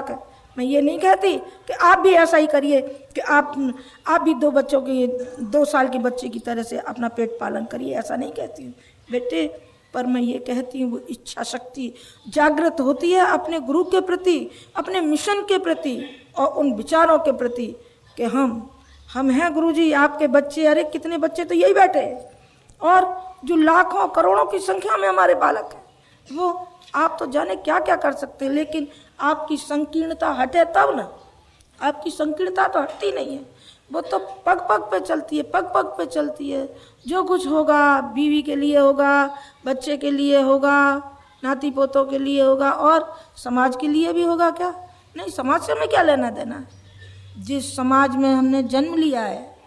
है। मैं ये नहीं कहती कि आप भी ऐसा ही करिए कि आप भी 2 साल के बच्चे की तरह से अपना पेट पालन करिए, ऐसा नहीं कहती हूँ बेटे। पर मैं ये कहती हूँ वो इच्छा शक्ति जागृत होती है अपने गुरु के प्रति, अपने मिशन के प्रति और उन विचारों के प्रति कि हम हैं गुरुजी आपके बच्चे। अरे कितने बच्चे तो यही बैठे और जो लाखों करोड़ों की संख्या में हमारे बालक हैं, वो आप तो जाने क्या क्या कर सकते हैं। लेकिन आपकी संकीर्णता हटे तब ना। आपकी संकीर्णता तो हटती नहीं है, वो तो पग पग पे चलती है। जो कुछ होगा बीवी के लिए होगा, बच्चे के लिए होगा, नाती पोतों के लिए होगा और समाज के लिए भी होगा। क्या नहीं, समाज से हमें क्या लेना देना। जिस समाज में हमने जन्म लिया है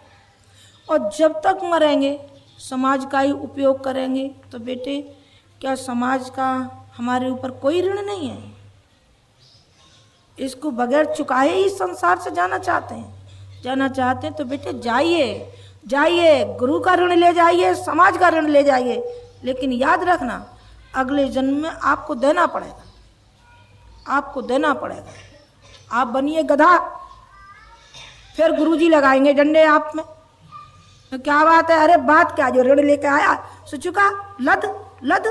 और जब तक मरेंगे समाज का ही उपयोग करेंगे, तो बेटे क्या समाज का हमारे ऊपर कोई ऋण नहीं है। इसको बगैर चुकाए ही संसार से जाना चाहते हैं तो बेटे जाइए, गुरु का ऋण ले जाइए, समाज का ऋण ले जाइए, लेकिन याद रखना अगले जन्म में आपको देना पड़ेगा। आप बनिए गधा, फिर गुरुजी लगाएंगे डंडे आप में। तो क्या बात है, अरे बात क्या, जो ऋण लेके आया सो चुका, लद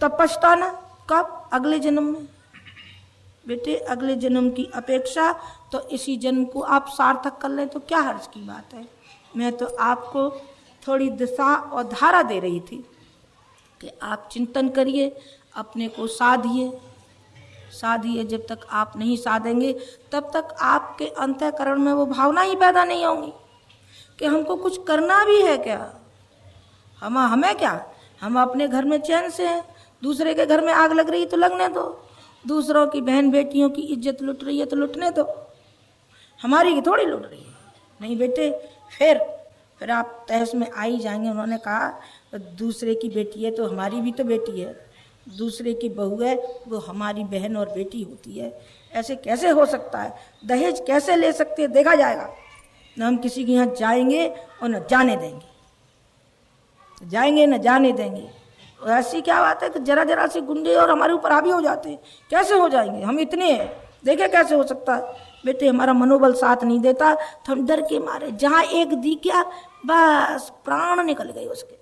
तब पछताना कब, अगले जन्म में। बेटे अगले जन्म की अपेक्षा तो इसी जन्म को आप सार्थक कर लें तो क्या हर्ज की बात है। मैं तो आपको थोड़ी दिशा और धारा दे रही थी कि आप चिंतन करिए, अपने को साधिए। जब तक आप नहीं साधेंगे तब तक आपके अंतःकरण में वो भावना ही पैदा नहीं होंगी कि हमको कुछ करना भी है क्या। हमें क्या, हम अपने घर में चैन से हैं, दूसरे के घर में आग लग रही तो लगने दो, दूसरों की बहन बेटियों की इज्जत लुट रही है तो लुटने दो, हमारी की थोड़ी लुट रही है। नहीं बेटे, फिर आप तहस में आ ही जाएंगे। उन्होंने कहा दूसरे की बेटी है तो हमारी भी तो बेटी है, दूसरे की बहू है वो हमारी बहन और बेटी होती है, ऐसे कैसे हो सकता है, दहेज कैसे ले सकते हैं, देखा जाएगा। न हम किसी के यहाँ जाएंगे और न जाने देंगे, और ऐसी क्या बात है कि जरा सी गुंडे और हमारे ऊपर हावी हो जाते हैं, कैसे हो जाएंगे, हम इतने हैं, देखे कैसे हो सकता है। बेटे हमारा मनोबल साथ नहीं देता तो हम डर के मारे जहाँ एक दी क्या, बस प्राण निकल गए उसके,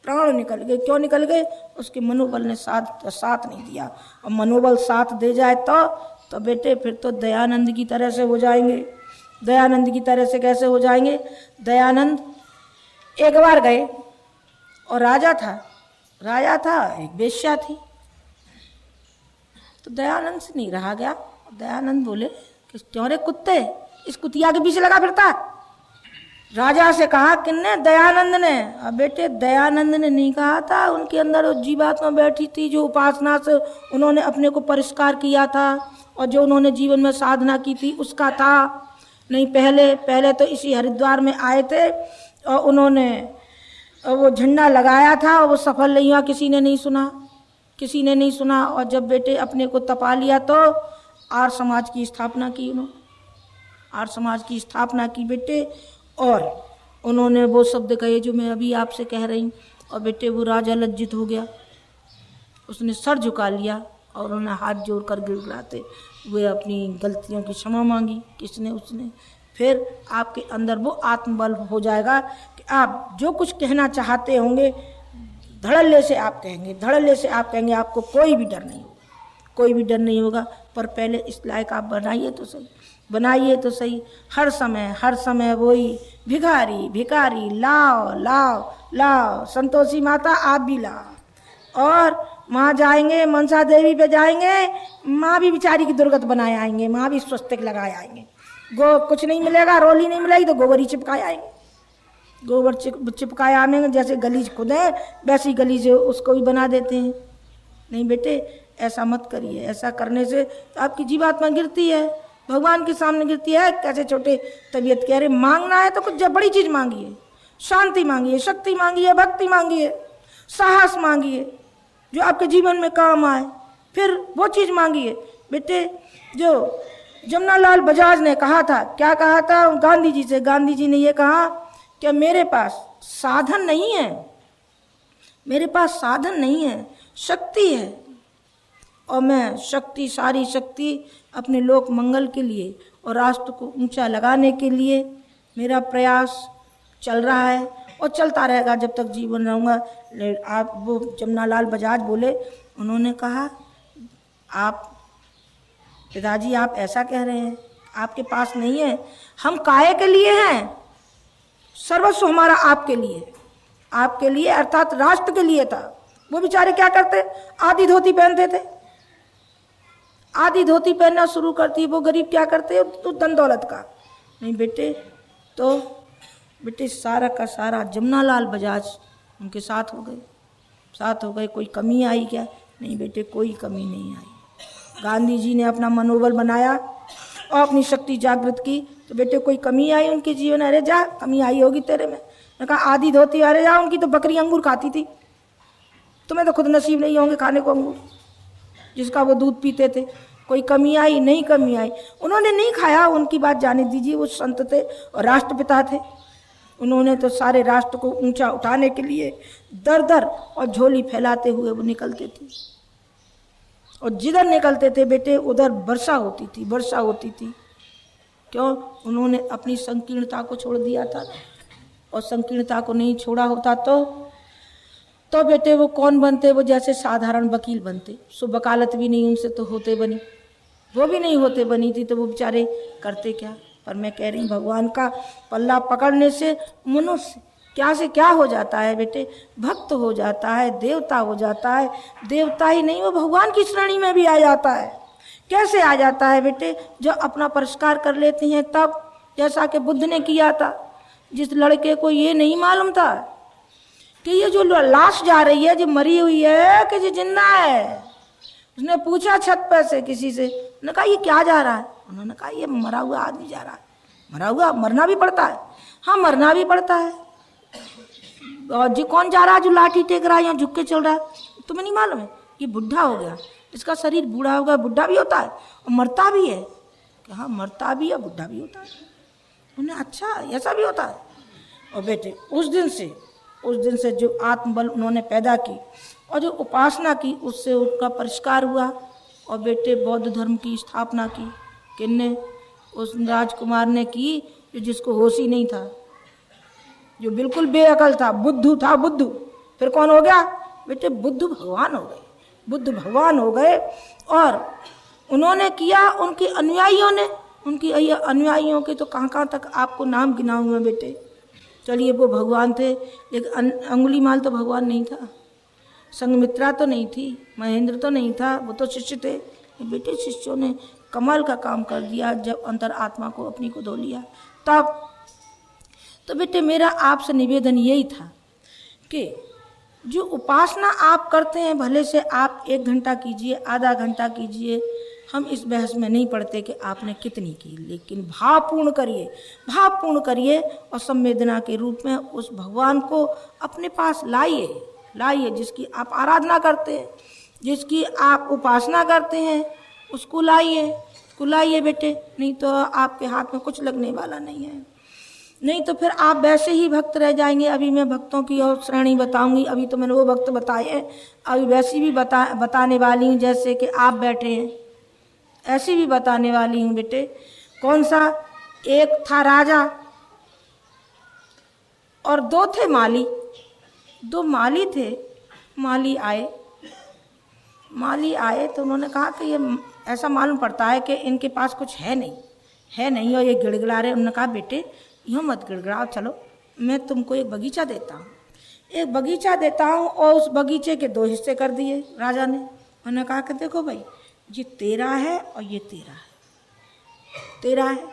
क्यों निकल गए, उसके मनोबल ने साथ नहीं दिया। और मनोबल साथ दे जाए तो बेटे फिर तो दयानंद की तरह से हो जाएंगे। दयानंद की तरह से कैसे हो जाएंगे, दयानंद एक बार गए और राजा था एक वेश्या थी, तो दयानंद से नहीं रहा गया। दयानंद बोले कि क्यों रे कुत्ते, इस कुतिया के पीछे लगा फिरता। राजा से कहा, किन्ने, दयानंद ने। अब बेटे दयानंद ने नहीं कहा था, उनके अंदर वो जीवात्मा बैठी थी जो उपासना से उन्होंने अपने को परिष्कार किया था और जो उन्होंने जीवन में साधना की थी उसका था। नहीं, पहले तो इसी हरिद्वार में आए थे और उन्होंने वो झंडा लगाया था और वो सफल नहीं हुआ, किसी ने नहीं सुना। और जब बेटे अपने को तपा लिया तो आर्य समाज की स्थापना की बेटे, और उन्होंने वो शब्द कहे जो मैं अभी आपसे कह रही हूँ। और बेटे वो राजा लज्जित हो गया, उसने सर झुका लिया और उन्होंने हाथ जोड़कर गिड़गिड़ाते हुए अपनी गलतियों की क्षमा मांगी। उसने फिर आपके अंदर वो आत्मबल हो जाएगा कि आप जो कुछ कहना चाहते होंगे धड़ल्ले से आप कहेंगे, आपको कोई भी डर नहीं होगा। पर पहले इस लायक आप बनाइए तो सही। हर समय वही भिखारी लाओ, संतोषी माता आप भी लाओ। और वहाँ जाएंगे, मनसा देवी पे जाएंगे, माँ भी बेचारी की दुर्गत बनाए आएंगे, माँ भी स्वस्तिक लगाए आएंगे। कुछ नहीं मिलेगा, रोली नहीं मिलेगी तो गोबर ही चिपकाए आएंगे, गोबर चिपकाए आएंगे। जैसे गलीज खुद है वैसी गलीज उसको भी बना देते हैं। नहीं बेटे ऐसा मत करिए, ऐसा करने से तो आपकी जीवात्मा गिरती है, भगवान के सामने गिरती है। कैसे छोटे तबीयत कह रहे, मांगना है तो कुछ बड़ी चीज मांगिए, शांति मांगिए, शक्ति मांगिए, भक्ति मांगिए, साहस मांगिए जो आपके जीवन में काम आए, फिर वो चीज मांगिए। बेटे जो जमनालाल बजाज ने कहा था, क्या कहा था गांधी जी से, गांधी जी ने ये कहा कि मेरे पास साधन नहीं है, शक्ति है, और मैं सारी शक्ति अपने लोक मंगल के लिए और राष्ट्र को ऊंचा लगाने के लिए मेरा प्रयास चल रहा है और चलता रहेगा जब तक जीवन रहूँगा। आप वो जमनालाल बजाज बोले, उन्होंने कहा आप पिताजी आप ऐसा कह रहे हैं, आपके पास नहीं है, हम काहे के लिए हैं, सर्वस्व हमारा आपके लिए अर्थात राष्ट्र के लिए था। वो बेचारे क्या करते, आधी धोती पहनते थे, आधी धोती पहनना शुरू करती, वो गरीब क्या करते, तो धन दौलत का नहीं बेटे। तो बेटे सारा का सारा जमनालाल बजाज उनके साथ हो गए। कोई कमी आई क्या, नहीं बेटे कोई कमी नहीं आई। गांधी जी ने अपना मनोबल बनाया और अपनी शक्ति जागृत की, तो बेटे कोई कमी आई उनके जीवन, अरे जा कमी आई होगी तेरे में। मैं कहा आधी धोती, अरे जा उनकी तो बकरी अंगूर खाती थी, तुम्हें तो खुद नसीब नहीं होंगे खाने को अंगूर, जिसका वो दूध पीते थे। कोई कमी आई नहीं कमी आई, उन्होंने नहीं खाया, उनकी बात जाने दीजिए। वो संत थे और राष्ट्रपिता थे। उन्होंने तो सारे राष्ट्र को ऊंचा उठाने के लिए दर दर और झोली फैलाते हुए वो निकलते थे। और जिधर निकलते थे बेटे उधर वर्षा होती थी, वर्षा होती थी। क्यों? उन्होंने अपनी संकीर्णता को छोड़ दिया था। और संकीर्णता को नहीं छोड़ा होता तो बेटे वो कौन बनते? वो जैसे साधारण वकील बनते। सो वकालत भी नहीं उनसे तो होते बनी, वो भी नहीं होते बनी थी, तो वो बेचारे करते क्या। पर मैं कह रही हूँ भगवान का पल्ला पकड़ने से मनुष्य क्या से क्या हो जाता है बेटे, भक्त हो जाता है, देवता हो जाता है। देवता ही नहीं, वो भगवान की श्रेणी में भी आ जाता है। कैसे आ जाता है बेटे? जो अपना परिष्कार कर लेते हैं तब, जैसा कि बुद्ध ने किया था। जिस लड़के को ये नहीं मालूम था कि ये जो लाश जा रही है, जो मरी हुई है कि जो जिंदा है, उसने पूछा छत पर से किसी से, उन्होंने कहा ये क्या जा रहा है? उन्होंने कहा ये मरा हुआ आदमी जा रहा है। मरा हुआ? मरना भी पड़ता है? हाँ मरना भी पड़ता है। और जी कौन जा रहा है जो लाठी टेक रहा है या झुक के चल रहा है? तुम्हें नहीं मालूम है? ये बुढ़ा हो गया, इसका शरीर बूढ़ा हो गया, बुढ़ा भी होता है और मरता भी है। हाँ मरता भी है, बुढ़ा भी होता है। उन्हें अच्छा ऐसा भी होता है। और बेटे उस दिन से जो आत्मबल उन्होंने पैदा की और जो उपासना की, उससे उनका परिष्कार हुआ। और बेटे बौद्ध धर्म की स्थापना की किसने? उस राजकुमार ने की जो जिसको होश ही नहीं था, जो बिल्कुल बेअकल था, बुद्धू था। बुद्धू फिर कौन हो गया बेटे? बुद्ध भगवान हो गए। बुद्ध भगवान हो गए। और उन्होंने किया, उनके अनुयायियों ने, उनकी अनुयायियों के तो कहाँ तक आपको नाम गिनाऊं मैं बेटे। चलिए वो भगवान थे, लेकिन अंगुलीमाल तो भगवान नहीं था, संघमित्रा तो नहीं थी, महेंद्र तो नहीं था, वो तो शिष्य थे। बेटे शिष्यों ने कमाल का काम कर दिया जब अंतर आत्मा को अपनी को धो लिया तब। तो बेटे मेरा आपसे निवेदन यही था कि जो उपासना आप करते हैं, भले से आप 1 घंटा कीजिए, आधा घंटा कीजिए, हम इस बहस में नहीं पड़ते कि आपने कितनी की, लेकिन भावपूर्ण करिए, भावपूर्ण करिए और संवेदना के रूप में उस भगवान को अपने पास लाइए जिसकी आप आराधना करते हैं, जिसकी आप उपासना करते हैं, उसको लाइए बेटे। नहीं तो आपके हाथ में कुछ लगने वाला नहीं है। नहीं तो फिर आप वैसे ही भक्त रह जाएंगे। अभी मैं भक्तों की और श्रेणी बताऊंगी। अभी तो मैंने वो भक्त बताए हैं, अभी वैसी भी बताने वाली हूँ जैसे कि आप बैठे हैं, ऐसी भी बताने वाली हूँ बेटे। कौन सा? एक था राजा और 2 थे माली। 2 माली थे। माली आए तो उन्होंने कहा कि ये ऐसा मालूम पड़ता है कि इनके पास कुछ है नहीं और ये गिड़गिड़ा रहे। उन्होंने कहा बेटे यूँ मत गिड़गिड़ाओ, चलो मैं तुमको एक बगीचा देता हूँ। और उस बगीचे के 2 हिस्से कर दिए राजा ने। उन्होंने कहा कि देखो भाई, ये तेरा है और ये तेरा है।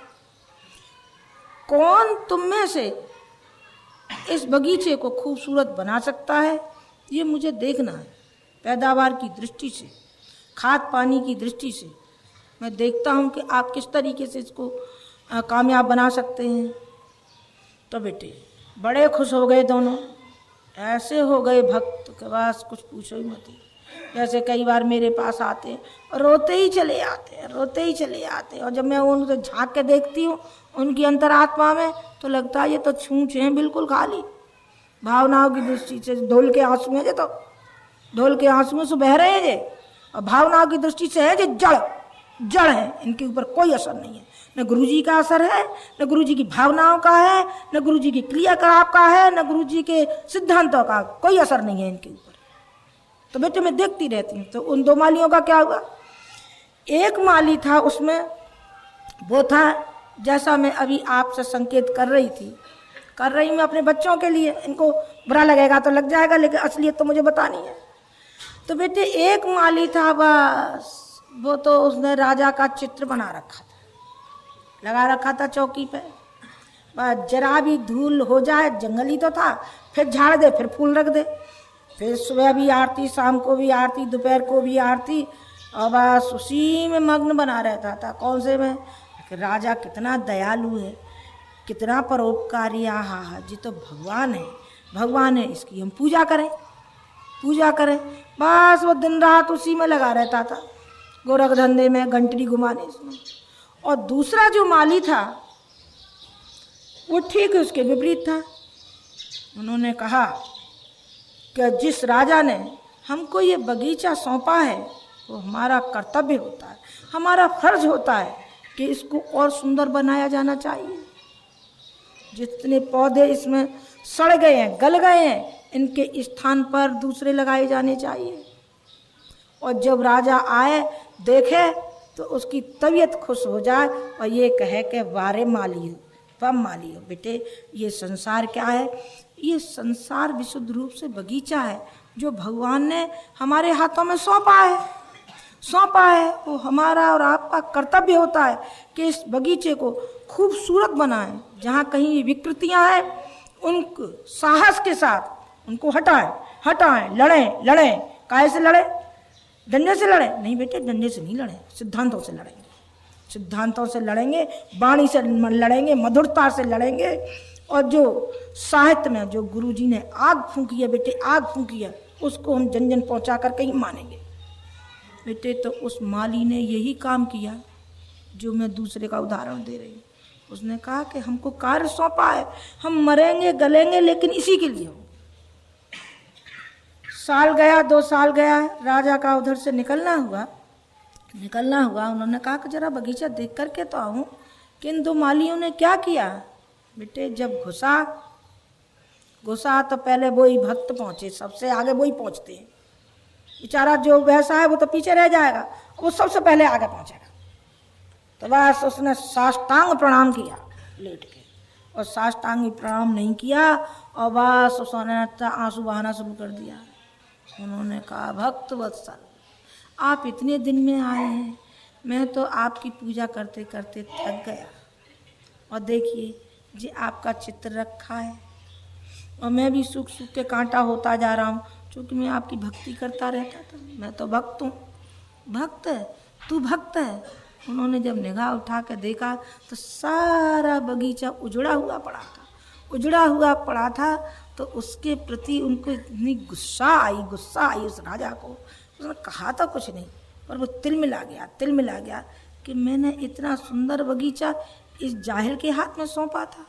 कौन तुम में से इस बगीचे को खूबसूरत बना सकता है, ये मुझे देखना है। पैदावार की दृष्टि से, खाद पानी की दृष्टि से मैं देखता हूँ कि आप किस तरीके से इसको कामयाब बना सकते हैं। तो बेटे बड़े खुश हो गए दोनों, ऐसे हो गए भक्त के पास कुछ पूछो ही मत। जैसे कई बार मेरे पास आते और रोते ही चले आते और जब मैं उनको झांक के देखती हूँ उनकी अंतरात्मा में, तो लगता है ये तो छूंछ हैं बिल्कुल खाली। भावनाओं की दृष्टि से ढोल के आंसू हैं, तो ढोल के आंसू से बह रहे हैं जे, और भावनाओं की दृष्टि से है जो जड़ है, इनके ऊपर कोई असर नहीं है। न गुरुजी का असर है, न गुरुजी की भावनाओं का है, न गुरुजी की क्रियाकलाप का है, न गुरुजी के सिद्धांतों का कोई असर नहीं है इनके ऊपर। तो बेटे मैं देखती रहती हूँ। तो उन 2 मालियों का क्या हुआ? एक माली था, उसमें वो था जैसा मैं अभी आपसे संकेत कर रही मैं अपने बच्चों के लिए। इनको बुरा लगेगा तो लग जाएगा, लेकिन असलियत तो मुझे बतानी है। तो बेटे एक माली था बस, वो तो उसने राजा का चित्र बना रखा था, लगा रखा था चौकी पे। बस जरा भी धूल हो जाए, जंगल ही तो था, फिर झाड़ दे, फिर फूल रख दे, फिर सुबह भी आरती, शाम को भी आरती, दोपहर को भी आरती, और बस उसी में मग्न बना रहता था। कौन से में? कि राजा कितना दयालु है, कितना परोपकारी। हाँ, जी तो भगवान है, इसकी हम पूजा करें। बस वो दिन रात उसी में लगा रहता था। गोरख धंधे में, घंटड़ी घुमाने इसमें। और दूसरा जो माली था वो ठीक उसके विपरीत था। उन्होंने कहा कि जिस राजा ने हमको ये बगीचा सौंपा है वो हमारा कर्तव्य होता है, हमारा फर्ज होता है कि इसको और सुंदर बनाया जाना चाहिए। जितने पौधे इसमें सड़ गए हैं, गल गए हैं, इनके स्थान पर दूसरे लगाए जाने चाहिए। और जब राजा आए देखे तो उसकी तबीयत खुश हो जाए और ये कहे कि वारे माली हो, वह माली हो, बेटे ये संसार क्या है? ये संसार विशुद्ध रूप से बगीचा है जो भगवान ने हमारे हाथों में सौंपा है। वो हमारा और आपका कर्तव्य होता है कि इस बगीचे को खूबसूरत बनाएं। जहाँ कहीं विकृतियाँ हैं उनको साहस के साथ उनको हटाएं, लड़ें। काहे से लड़ें? डंडे से लड़ें? नहीं बेटे, डंडे से नहीं लड़ें, सिद्धांतों से लड़ेंगे, वाणी से लड़ेंगे, मधुरता से लड़ेंगे। और जो साहित्य में जो गुरुजी ने आग फूंकी है बेटे, आग फूंकी है, उसको हम जन पहुंचा कर कहीं मानेंगे बेटे। तो उस माली ने यही काम किया जो मैं दूसरे का उदाहरण दे रही हूँ। उसने कहा कि हमको कार्य सौंपा है, हम मरेंगे गलेंगे लेकिन इसी के लिए हो। साल गया, 2 साल गया, राजा का उधर से निकलना हुआ। उन्होंने कहा कि जरा बगीचा देख करके तो आऊँ। कि इन 2 मालियों ने क्या किया बेटे? जब घुसा तो पहले वही भक्त पहुँचे, सबसे आगे वही पहुँचते हैं। बेचारा जो वैसा है वो तो पीछे रह जाएगा, वो सबसे पहले आगे पहुँचेगा। तो बस उसने साष्टांग प्रणाम किया लेट के, और साष्टांग प्रणाम नहीं किया और बस उसने आंसू बहाना शुरू कर दिया। उन्होंने कहा, भक्त वत्सल आप इतने दिन में आए हैं, मैं तो आपकी पूजा करते करते थक गया। और देखिए जी आपका चित्र रखा है और मैं भी सूख के कांटा होता जा रहा हूँ, क्योंकि मैं आपकी भक्ति करता रहता था। मैं तो भक्त हूँ। भक्त है तू, भक्त है। उन्होंने जब निगाह उठा कर देखा तो सारा बगीचा उजड़ा हुआ पड़ा था। तो उसके प्रति उनको इतनी गुस्सा आई उस राजा को। उसने कहा तो कुछ नहीं, पर वो तिलमिला गया कि मैंने इतना सुंदर बगीचा इस जाहिल के हाथ में सौंपा था।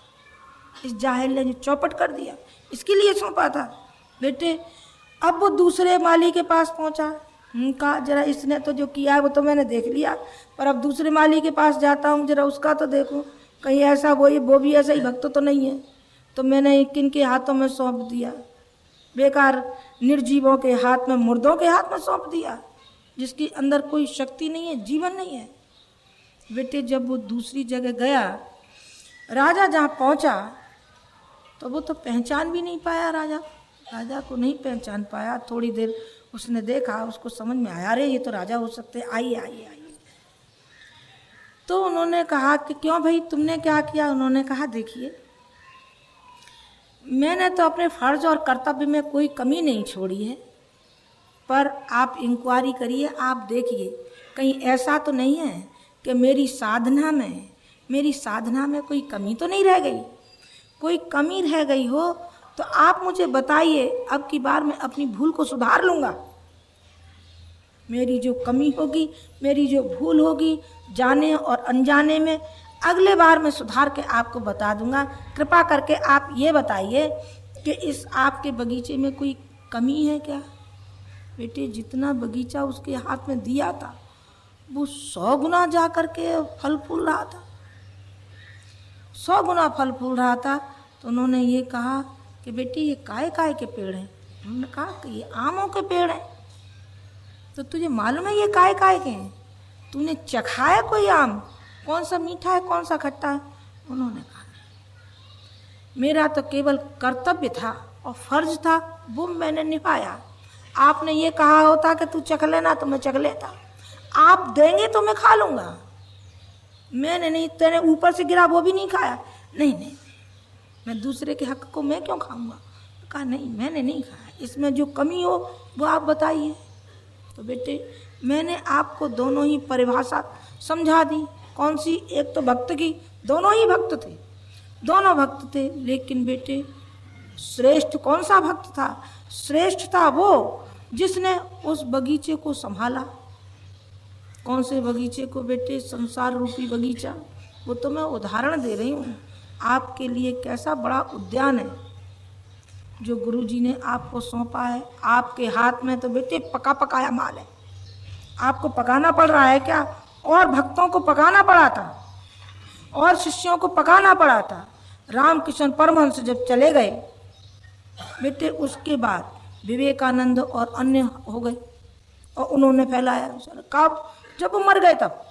इस जाहिल ने जो चौपट कर दिया, इसके लिए सौंपा था बेटे। अब वो दूसरे माली के पास पहुंचा। कहा जरा इसने तो जो किया है वो तो मैंने देख लिया, पर अब दूसरे माली के पास जाता हूँ, जरा उसका तो देखूं, कहीं ऐसा वो भी ऐसा ही भक्त तो नहीं है। तो मैंने किनके हाथों में सौंप दिया? बेकार निर्जीवों के हाथ में, मुर्दों के हाथ में सौंप दिया, जिसके अंदर कोई शक्ति नहीं है, जीवन नहीं है बेटे। जब वो दूसरी जगह गया, राजा जहाँ पहुँचा तो वो तो पहचान भी नहीं पाया। राजा को नहीं पहचान पाया। थोड़ी देर उसने देखा, उसको समझ में आया, अरे ये तो राजा हो सकते हैं, आइए। तो उन्होंने कहा कि क्यों भाई तुमने क्या किया? उन्होंने कहा देखिए मैंने तो अपने फर्ज और कर्तव्य में कोई कमी नहीं छोड़ी है, पर आप इंक्वायरी करिए, आप देखिए कहीं ऐसा तो नहीं है कि मेरी साधना में कोई कमी तो नहीं रह गई। कोई कमी रह गई हो तो आप मुझे बताइए, अब की बार मैं अपनी भूल को सुधार लूँगा। मेरी जो कमी होगी, मेरी जो भूल होगी जाने और अनजाने में, अगले बार मैं सुधार के आपको बता दूंगा। कृपा करके आप ये बताइए कि इस आपके बगीचे में कोई कमी है क्या? बेटे जितना बगीचा उसके हाथ में दिया था वो 100 गुना जा कर के फल फूल रहा था, 100 गुना फल फूल रहा था। तो उन्होंने ये कहा कि बेटी ये काय के पेड़ हैं? उन्होंने कहा कि ये आमों के पेड़ हैं। तो तुझे मालूम है ये काय के हैं? तूने चखा है कोई आम? कौन सा मीठा है, कौन सा खट्टा है? उन्होंने कहा मेरा तो केवल कर्तव्य था और फर्ज था, वो मैंने निभाया। आपने ये कहा होता कि तू चख लेना तो मैं चख लेता, आप देंगे तो मैं खा लूँगा। मैंने नहीं, तेरे ऊपर से गिरा वो भी नहीं खाया। नहीं, मैं दूसरे के हक को मैं क्यों खाऊंगा? कहा नहीं मैंने नहीं खाया, इसमें जो कमी हो वो आप बताइए। तो बेटे मैंने आपको दोनों ही परिभाषा समझा दी। कौन सी? एक तो भक्त की, दोनों ही भक्त थे। लेकिन बेटे श्रेष्ठ कौन सा भक्त था? श्रेष्ठ था वो जिसने उस बगीचे को संभाला, कौन से बगीचे को बेटे? संसार रूपी बगीचा। वो तो मैं उदाहरण दे रही हूँ। आपके लिए कैसा बड़ा उद्यान है जो गुरुजी ने आपको सौंपा है। आपके हाथ में तो बेटे पका पकाया माल है। आपको पकाना पड़ रहा है क्या? और भक्तों को पकाना पड़ा था, और शिष्यों को पकाना पड़ा था। रामकृष्ण परमहंस जब चले गए बेटे, उसके बाद विवेकानंद और अन्य हो गए और उन्होंने फैलाया। कब? जब वो मर गए तब।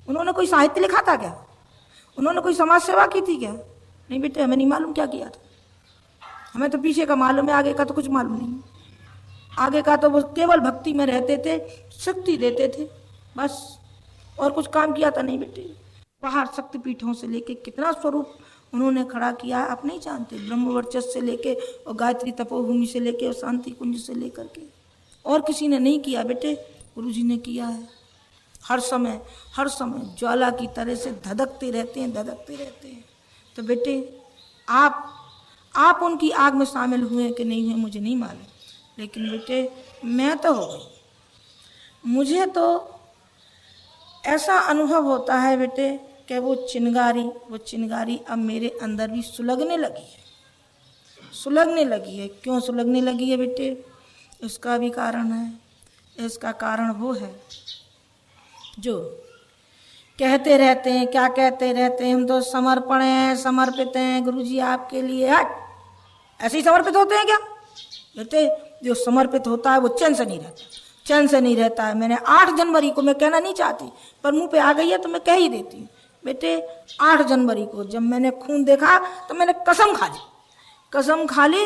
उन्होंने कोई साहित्य लिखा था क्या? उन्होंने कोई समाज सेवा की थी क्या? नहीं बेटे, हमें नहीं मालूम क्या किया था। हमें तो पीछे का मालूम है, आगे का तो कुछ मालूम नहीं। आगे का तो वो केवल भक्ति में रहते थे, शक्ति देते थे बस, और कुछ काम किया था नहीं बेटे। बाहर शक्तिपीठों से लेके कितना स्वरूप उन्होंने खड़ा किया है आप नहीं जानते। ब्रह्मवर्चस्व से लेके और गायत्री तपोभूमि से लेके और शांति कुंज से लेकर के, और किसी ने नहीं किया बेटे, गुरुजी ने किया है। हर समय ज्वाला की तरह से धधकते रहते हैं। तो बेटे आप उनकी आग में शामिल हुए कि नहीं हुए मुझे नहीं मालूम, लेकिन बेटे मैं तो हो गई। मुझे तो ऐसा अनुभव होता है बेटे कि वो चिंगारी अब मेरे अंदर भी सुलगने लगी है। क्यों सुलगने लगी है बेटे? इसका भी कारण है। इसका कारण वो है जो कहते रहते हैं, क्या कहते रहते हैं, हम तो समर्पण हैं, समर्पित हैं गुरुजी आपके लिए। हट, ऐसे ही समर्पित होते हैं क्या बेटे? जो समर्पित होता है वो चैन से नहीं रहता है। मैंने 8 जनवरी को, मैं कहना नहीं चाहती पर मुंह पे आ गई है तो मैं कह ही देती हूँ बेटे। 8 जनवरी को जब मैंने खून देखा तो मैंने कसम खा ली।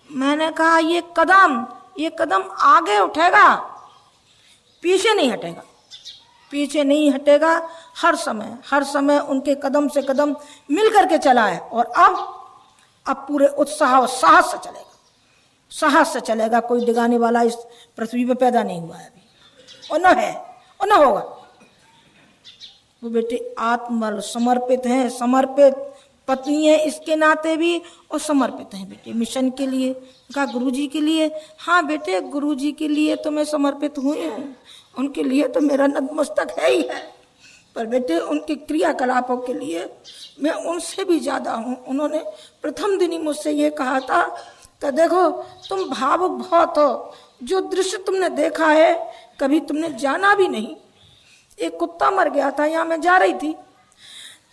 मैंने कहा ये कदम आगे उठेगा, पीछे नहीं हटेगा। हर समय उनके कदम से कदम मिल करके चला है, और अब पूरे उत्साह और साहस से चलेगा। कोई डिगाने वाला इस पृथ्वी पे पैदा नहीं हुआ है अभी, और न है और न होगा। वो बेटे आत्मबल समर्पित हैं, समर्पित पत्नी है इसके नाते भी, और समर्पित हैं बेटे मिशन के लिए। कहा गुरुजी के लिए। हाँ बेटे, गुरुजी के लिए तो मैं समर्पित हुई हूँ, उनके लिए तो मेरा नतमस्तक है ही है, पर बेटे उनके क्रियाकलापों के लिए मैं उनसे भी ज्यादा हूँ। उन्होंने प्रथम दिन ही मुझसे ये कहा था कि देखो तुम भावुक बहुत हो, जो दृश्य तुमने देखा है कभी तुमने जाना भी नहीं। एक कुत्ता मर गया था, यहाँ मैं जा रही थी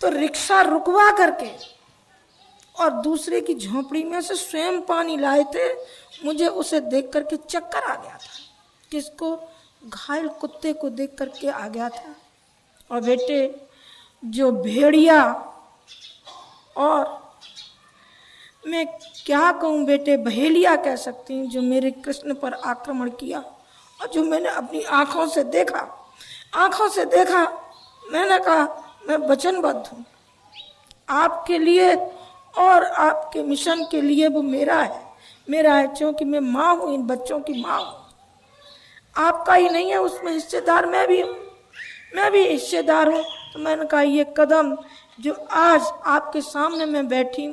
तो रिक्शा रुकवा करके और दूसरे की झोपड़ी में से स्वयं पानी लाए थे। मुझे उसे देख करके चक्कर आ गया था। किसको? घायल कुत्ते को देख करके आ गया था। और बेटे जो भेड़िया, और मैं क्या कहूँ बेटे, बहेलिया कह सकती हूँ, जो मेरे कृष्ण पर आक्रमण किया और जो मैंने अपनी आंखों से देखा, मैंने कहा मैं वचनबद्ध हूँ आपके लिए और आपके मिशन के लिए। वो मेरा है क्योंकि मैं माँ हूँ, इन बच्चों की माँ हूँ। आपका ही नहीं है, उसमें हिस्सेदार मैं भी हूँ, मैं भी हिस्सेदार हूँ। तो मैंने कहा ये कदम जो आज आपके सामने मैं बैठी,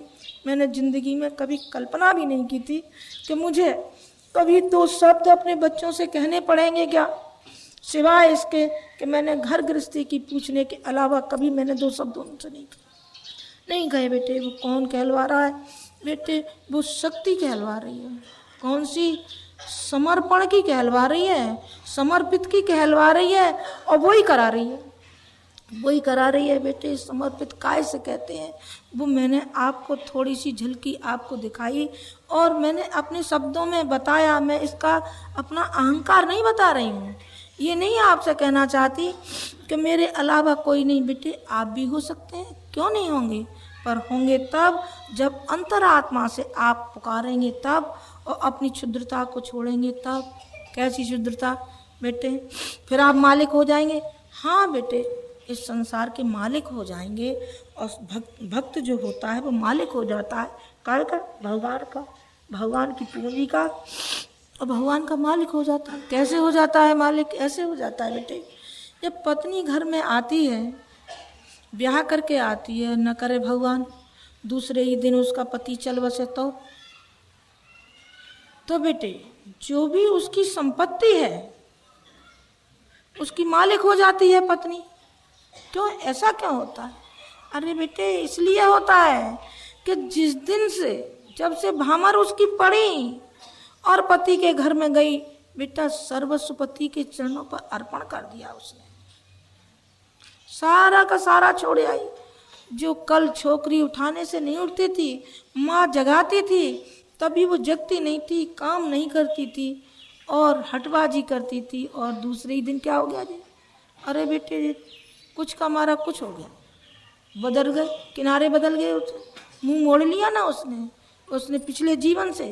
मैंने जिंदगी में कभी कल्पना भी नहीं की थी कि मुझे कभी 2 शब्द अपने बच्चों से कहने पड़ेंगे क्या, सिवाय इसके कि मैंने घर गृहस्थी की पूछने के अलावा कभी मैंने 2 शब्द उनसे नहीं कहे बेटे। वो कौन कहलवा रहा है बेटे? वो शक्ति कहलवा रही है। कौन सी? समर्पण की कहलवा रही है, समर्पित की कहलवा रही है, और वही करा रही है बेटे। समर्पित काय से कहते हैं वो मैंने आपको थोड़ी सी झलकी आपको दिखाई और मैंने अपने शब्दों में बताया। मैं इसका अपना अहंकार नहीं बता रही हूँ, ये नहीं आपसे कहना चाहती कि मेरे अलावा कोई नहीं। बेटे आप भी हो सकते हैं, क्यों नहीं होंगे, पर होंगे तब जब अंतरात्मा से आप पुकारेंगे तब, और अपनी क्षुद्रता को छोड़ेंगे तब। कैसी क्षुद्रता बेटे? फिर आप मालिक हो जाएंगे। हाँ बेटे, इस संसार के मालिक हो जाएंगे, और भक्त जो होता है वो मालिक हो जाता है काय का? भगवान की पूंजी का, और भगवान का मालिक हो जाता है। कैसे हो जाता है मालिक? ऐसे हो जाता है बेटे, जब पत्नी घर में आती है, ब्याह करके आती है, न करे भगवान दूसरे ही दिन उसका पति चल बसे तो बेटे जो भी उसकी संपत्ति है उसकी मालिक हो जाती है पत्नी। क्यों, ऐसा क्यों होता है? अरे बेटे इसलिए होता है कि जिस दिन से, जब से भामर उसकी पड़ी और पति के घर में गई, बेटा सर्वस्व पति के चरणों पर अर्पण कर दिया उसने, सारा का सारा छोड़ आई। जो कल छोकरी उठाने से नहीं उठती थी, माँ जगाती थी, तभी वो जगती नहीं थी, काम नहीं करती थी और हटबाजी करती थी, और दूसरे ही दिन क्या हो गया जी? अरे बेटे कुछ का मारा कुछ हो गया, बदल गए, किनारे बदल गए, उसने मुंह मोड़ लिया ना उसने पिछले जीवन से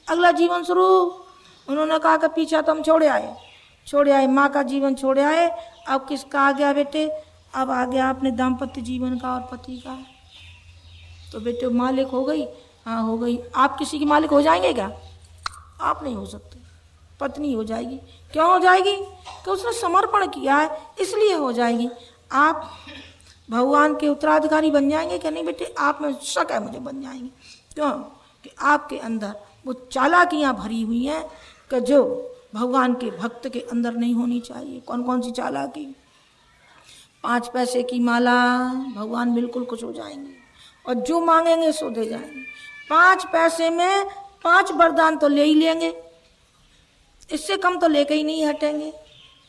अगला जीवन शुरू। उन्होंने कहा कि पीछा तो हम छोड़े आए, माँ का जीवन छोड़े आए, अब किसका आ गया बेटे? अब आ गया अपने दाम्पत्य जीवन का और पति का। तो बेटे मालिक हो गई, हाँ हो गई। आप किसी के मालिक हो जाएंगे क्या? आप नहीं हो सकते। पत्नी हो जाएगी। क्यों हो जाएगी? कि उसने समर्पण किया है, इसलिए हो जाएगी। आप भगवान के उत्तराधिकारी बन जाएंगे क्या? नहीं बेटे, आप में शक है मुझे बन जाएंगे। क्यों? कि आपके अंदर वो चालाकियाँ भरी हुई हैं कि जो भगवान के भक्त के अंदर नहीं होनी चाहिए। कौन कौन सी चालाकी? 5 पैसे की माला, भगवान बिल्कुल खुश हो जाएंगे और जो मांगेंगे सो दे जाएंगे। 5 पैसे में 5 वरदान तो ले ही लेंगे, इससे कम तो लेके ही नहीं हटेंगे।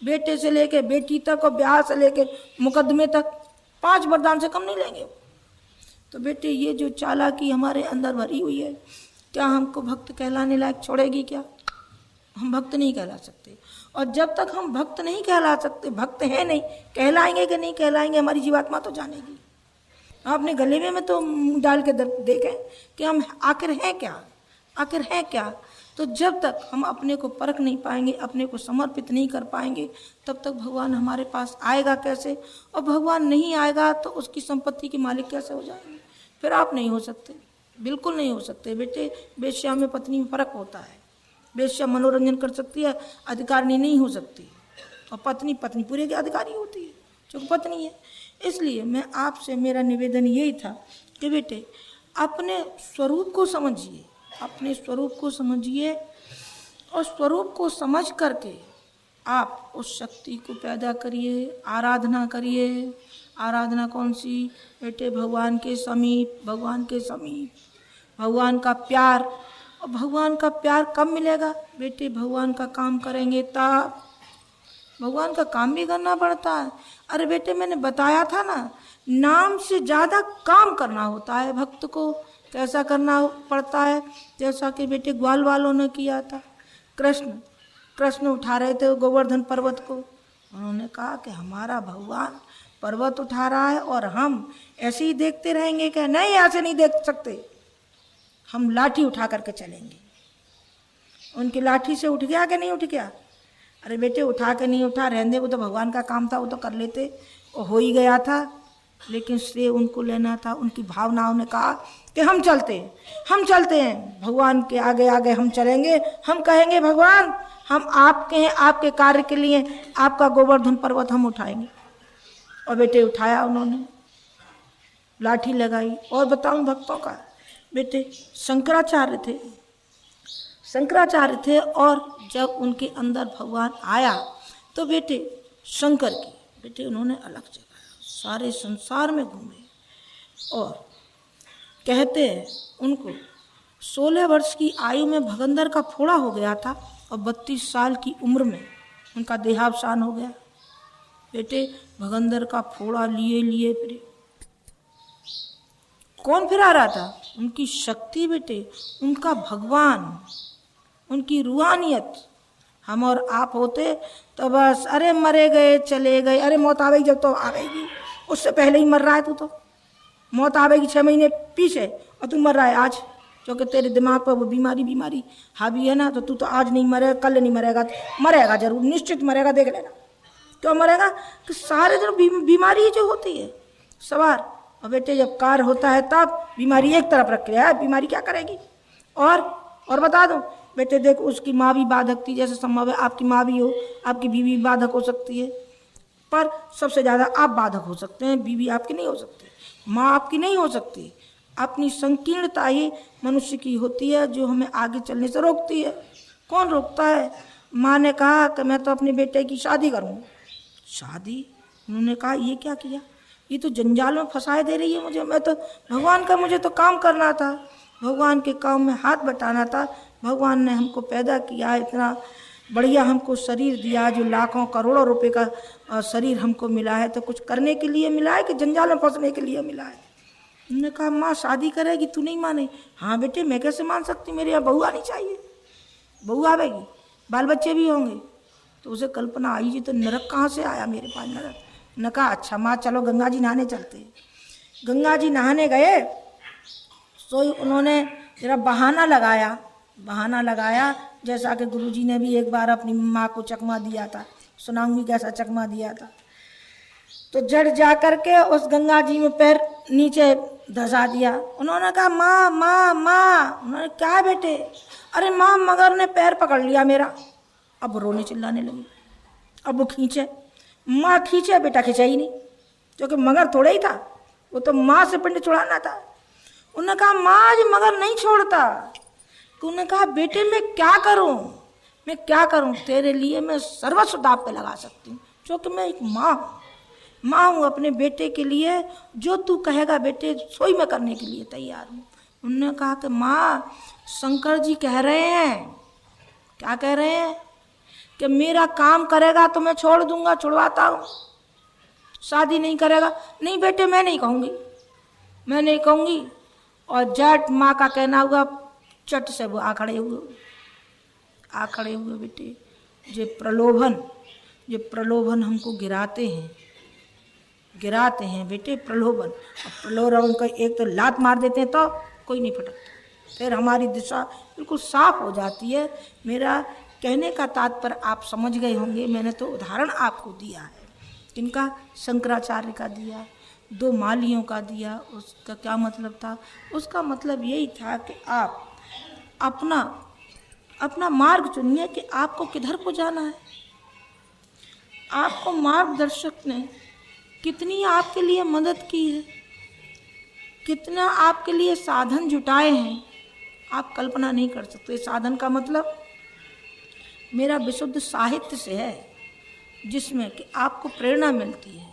बेटे से लेके बेटी तक और ब्याह से लेके मुकदमे तक 5 वरदान से कम नहीं लेंगे। तो बेटे ये जो चालाकी हमारे अंदर भरी हुई है, क्या हमको भक्त कहलाने लायक छोड़ेगी क्या? हम भक्त नहीं कहला सकते। और जब तक हम भक्त नहीं कहला सकते, भक्त हैं नहीं, कहलाएंगे कि नहीं कहलाएंगे हमारी जीवात्मा तो जानेगी। आपने गले में तो मुंह डाल के देखें कि हम आखिर हैं क्या, आखिर हैं क्या। तो जब तक हम अपने को परख नहीं पाएंगे, अपने को समर्पित नहीं कर पाएंगे, तब तक भगवान हमारे पास आएगा कैसे? और भगवान नहीं आएगा तो उसकी संपत्ति के मालिक कैसे हो जाएंगे? फिर आप नहीं हो सकते, बिल्कुल नहीं हो सकते। बेटे वेश्या में पत्नी में फर्क होता है। वेश्या मनोरंजन कर सकती है, अधिकारिणी नहीं हो सकती। और पत्नी पूरे की अधिकारी होती है, जो पत्नी है। इसलिए मैं आपसे, मेरा निवेदन यही था कि बेटे अपने स्वरूप को समझिए, अपने स्वरूप को समझिए, और स्वरूप को समझ करके आप उस शक्ति को पैदा करिए, आराधना करिए। आराधना कौन सी? बेटे भगवान के समीप, भगवान के समीप, भगवान का प्यार। और भगवान का प्यार कब मिलेगा? बेटे भगवान का काम करेंगे तब। भगवान का काम भी करना पड़ता है। अरे बेटे मैंने बताया था ना, नाम से ज़्यादा काम करना होता है भक्त को। कैसा करना पड़ता है? जैसा कि बेटे ग्वाल वालों ने किया था। कृष्ण उठा रहे थे गोवर्धन पर्वत को। उन्होंने कहा कि हमारा भगवान पर्वत उठा रहा है और हम ऐसे ही देखते रहेंगे क्या? नहीं, ऐसे नहीं देख सकते, हम लाठी उठा करके चलेंगे। उनकी लाठी से उठ गया कि नहीं उठ गया? अरे बेटे उठा के नहीं उठा, रहने, वो तो भगवान का काम था, वो तो कर लेते, वो हो ही गया था। लेकिन श्रेय उनको लेना था। उनकी भावनाओं ने कहा कि हम चलते हैं भगवान के आगे आगे हम चलेंगे। हम कहेंगे भगवान हम आपके हैं, आपके कार्य के लिए आपका गोवर्धन पर्वत हम उठाएंगे। और बेटे उठाया उन्होंने, लाठी लगाई। और बताऊं भक्तों का, बेटे शंकराचार्य थे और जब उनके अंदर भगवान आया तो बेटे शंकर की बेटे उन्होंने अलग जगाया, सारे संसार में घूमे। और कहते हैं उनको 16 वर्ष की आयु में भगंदर का फोड़ा हो गया था और 32 साल की उम्र में उनका देहावसान हो गया। बेटे भगंदर का फोड़ा लिए फिरे। कौन फिरा रहा था? उनकी शक्ति बेटे, उनका भगवान, उनकी रूहानियत। हम और आप होते तो बस अरे मरे गए चले गए, अरे मौत आवेगी जब तो आवेगी, उससे पहले ही मर रहा है तू तो। मौत आवेगी 6 महीने पीछे और तू मर रहा है आज, क्योंकि तेरे दिमाग पर वो बीमारी हावी है ना। तो तू तो आज नहीं मरेगा, कल नहीं मरेगा जरूर, निश्चित मरेगा, देख लेना। क्यों मरेगा? कि सारे दिन बीमारी जो होती है सवार। और बेटे जब कार होता है तब बीमारी एक तरफ रख लिया है, बीमारी क्या करेगी। और बता दूं बेटे, देख उसकी माँ भी बाधक थी, जैसे संभव है आपकी माँ भी हो, आपकी बीवी भी बाधक हो सकती है, पर सबसे ज़्यादा आप बाधक हो सकते हैं। बीवी आपकी नहीं हो सकती, माँ आपकी नहीं हो सकती। अपनी संकीर्णता ही मनुष्य की होती है जो हमें आगे चलने से रोकती है। कौन रोकता है? माँ ने कहा कि मैं तो अपने बेटे की शादी करूँ, शादी? उन्होंने कहा ये क्या किया, ये तो जंजाल में फंसाए दे रही है मुझे। मैं तो भगवान का, मुझे तो काम करना था, भगवान के काम में हाथ बटाना था। भगवान ने हमको पैदा किया, इतना बढ़िया हमको शरीर दिया, जो लाखों करोड़ों रुपए का शरीर हमको मिला है, तो कुछ करने के लिए मिला है कि जंजाल में फंसने के लिए मिला है? उन्होंने कहा माँ शादी करेगी? तू नहीं माने? हाँ बेटे, मैं कैसे मान सकती, मेरे यहाँ बहू आनी चाहिए, बहू आवेगी, बाल बच्चे भी होंगे। तो उसे कल्पना आई जी तो नरक कहाँ से आया मेरे पास नरक। न कहा अच्छा माँ चलो गंगा जी नहाने चलते। गंगा जी नहाने गए, तो उन्होंने जरा बहाना लगाया, जैसा कि गुरुजी ने भी एक बार अपनी माँ को चकमा दिया था, सुनाऊंगी कैसा चकमा दिया था। तो जड़ जा करके उस गंगा जी में पैर नीचे धसा दिया। उन्होंने कहा माँ माँ माँ। उन्होंने क्या बेटे? अरे माँ मगर ने पैर पकड़ लिया मेरा। अब रोने चिल्लाने लगी। अब वो खींचे, माँ खींचे, बेटा खींचा ही नहीं, क्योंकि मगर थोड़ा ही था, वो तो माँ से पिंड छुड़ाना था। उन्होंने कहा माँ आज मगर नहीं छोड़ता। तो उन्होंने कहा बेटे मैं क्या करूं, तेरे लिए मैं सर्वस्व दांव पे लगा सकती हूँ, क्योंकि मैं एक माँ हूँ अपने बेटे के लिए, जो तू कहेगा बेटे सोई मैं करने के लिए तैयार हूँ। उन्होंने कहा कि माँ शंकर जी कह रहे हैं, क्या कह रहे हैं, कि मेरा काम करेगा तो मैं छोड़ दूंगा, छुड़वाता हूँ, शादी नहीं करेगा। नहीं बेटे मैं नहीं कहूँगी। और जट माँ का कहना हुआ, चट से वो आ खड़े हुए बेटे। जो प्रलोभन हमको गिराते हैं बेटे, प्रलोभन का एक तो लात मार देते हैं तो कोई नहीं फटकता, फिर हमारी दिशा बिल्कुल साफ हो जाती है। मेरा कहने का तात्पर्य आप समझ गए होंगे। मैंने तो उदाहरण आपको दिया है, किनका? शंकराचार्य का दिया, 2 मालियों का दिया। उसका क्या मतलब था? उसका मतलब यही था कि आप अपना मार्ग चुनिए कि आपको किधर को जाना है। आपको मार्गदर्शक ने कितनी आपके लिए मदद की है, कितना आपके लिए साधन जुटाए हैं, आप कल्पना नहीं कर सकते। साधन का मतलब मेरा विशुद्ध साहित्य से है, जिसमें कि आपको प्रेरणा मिलती है,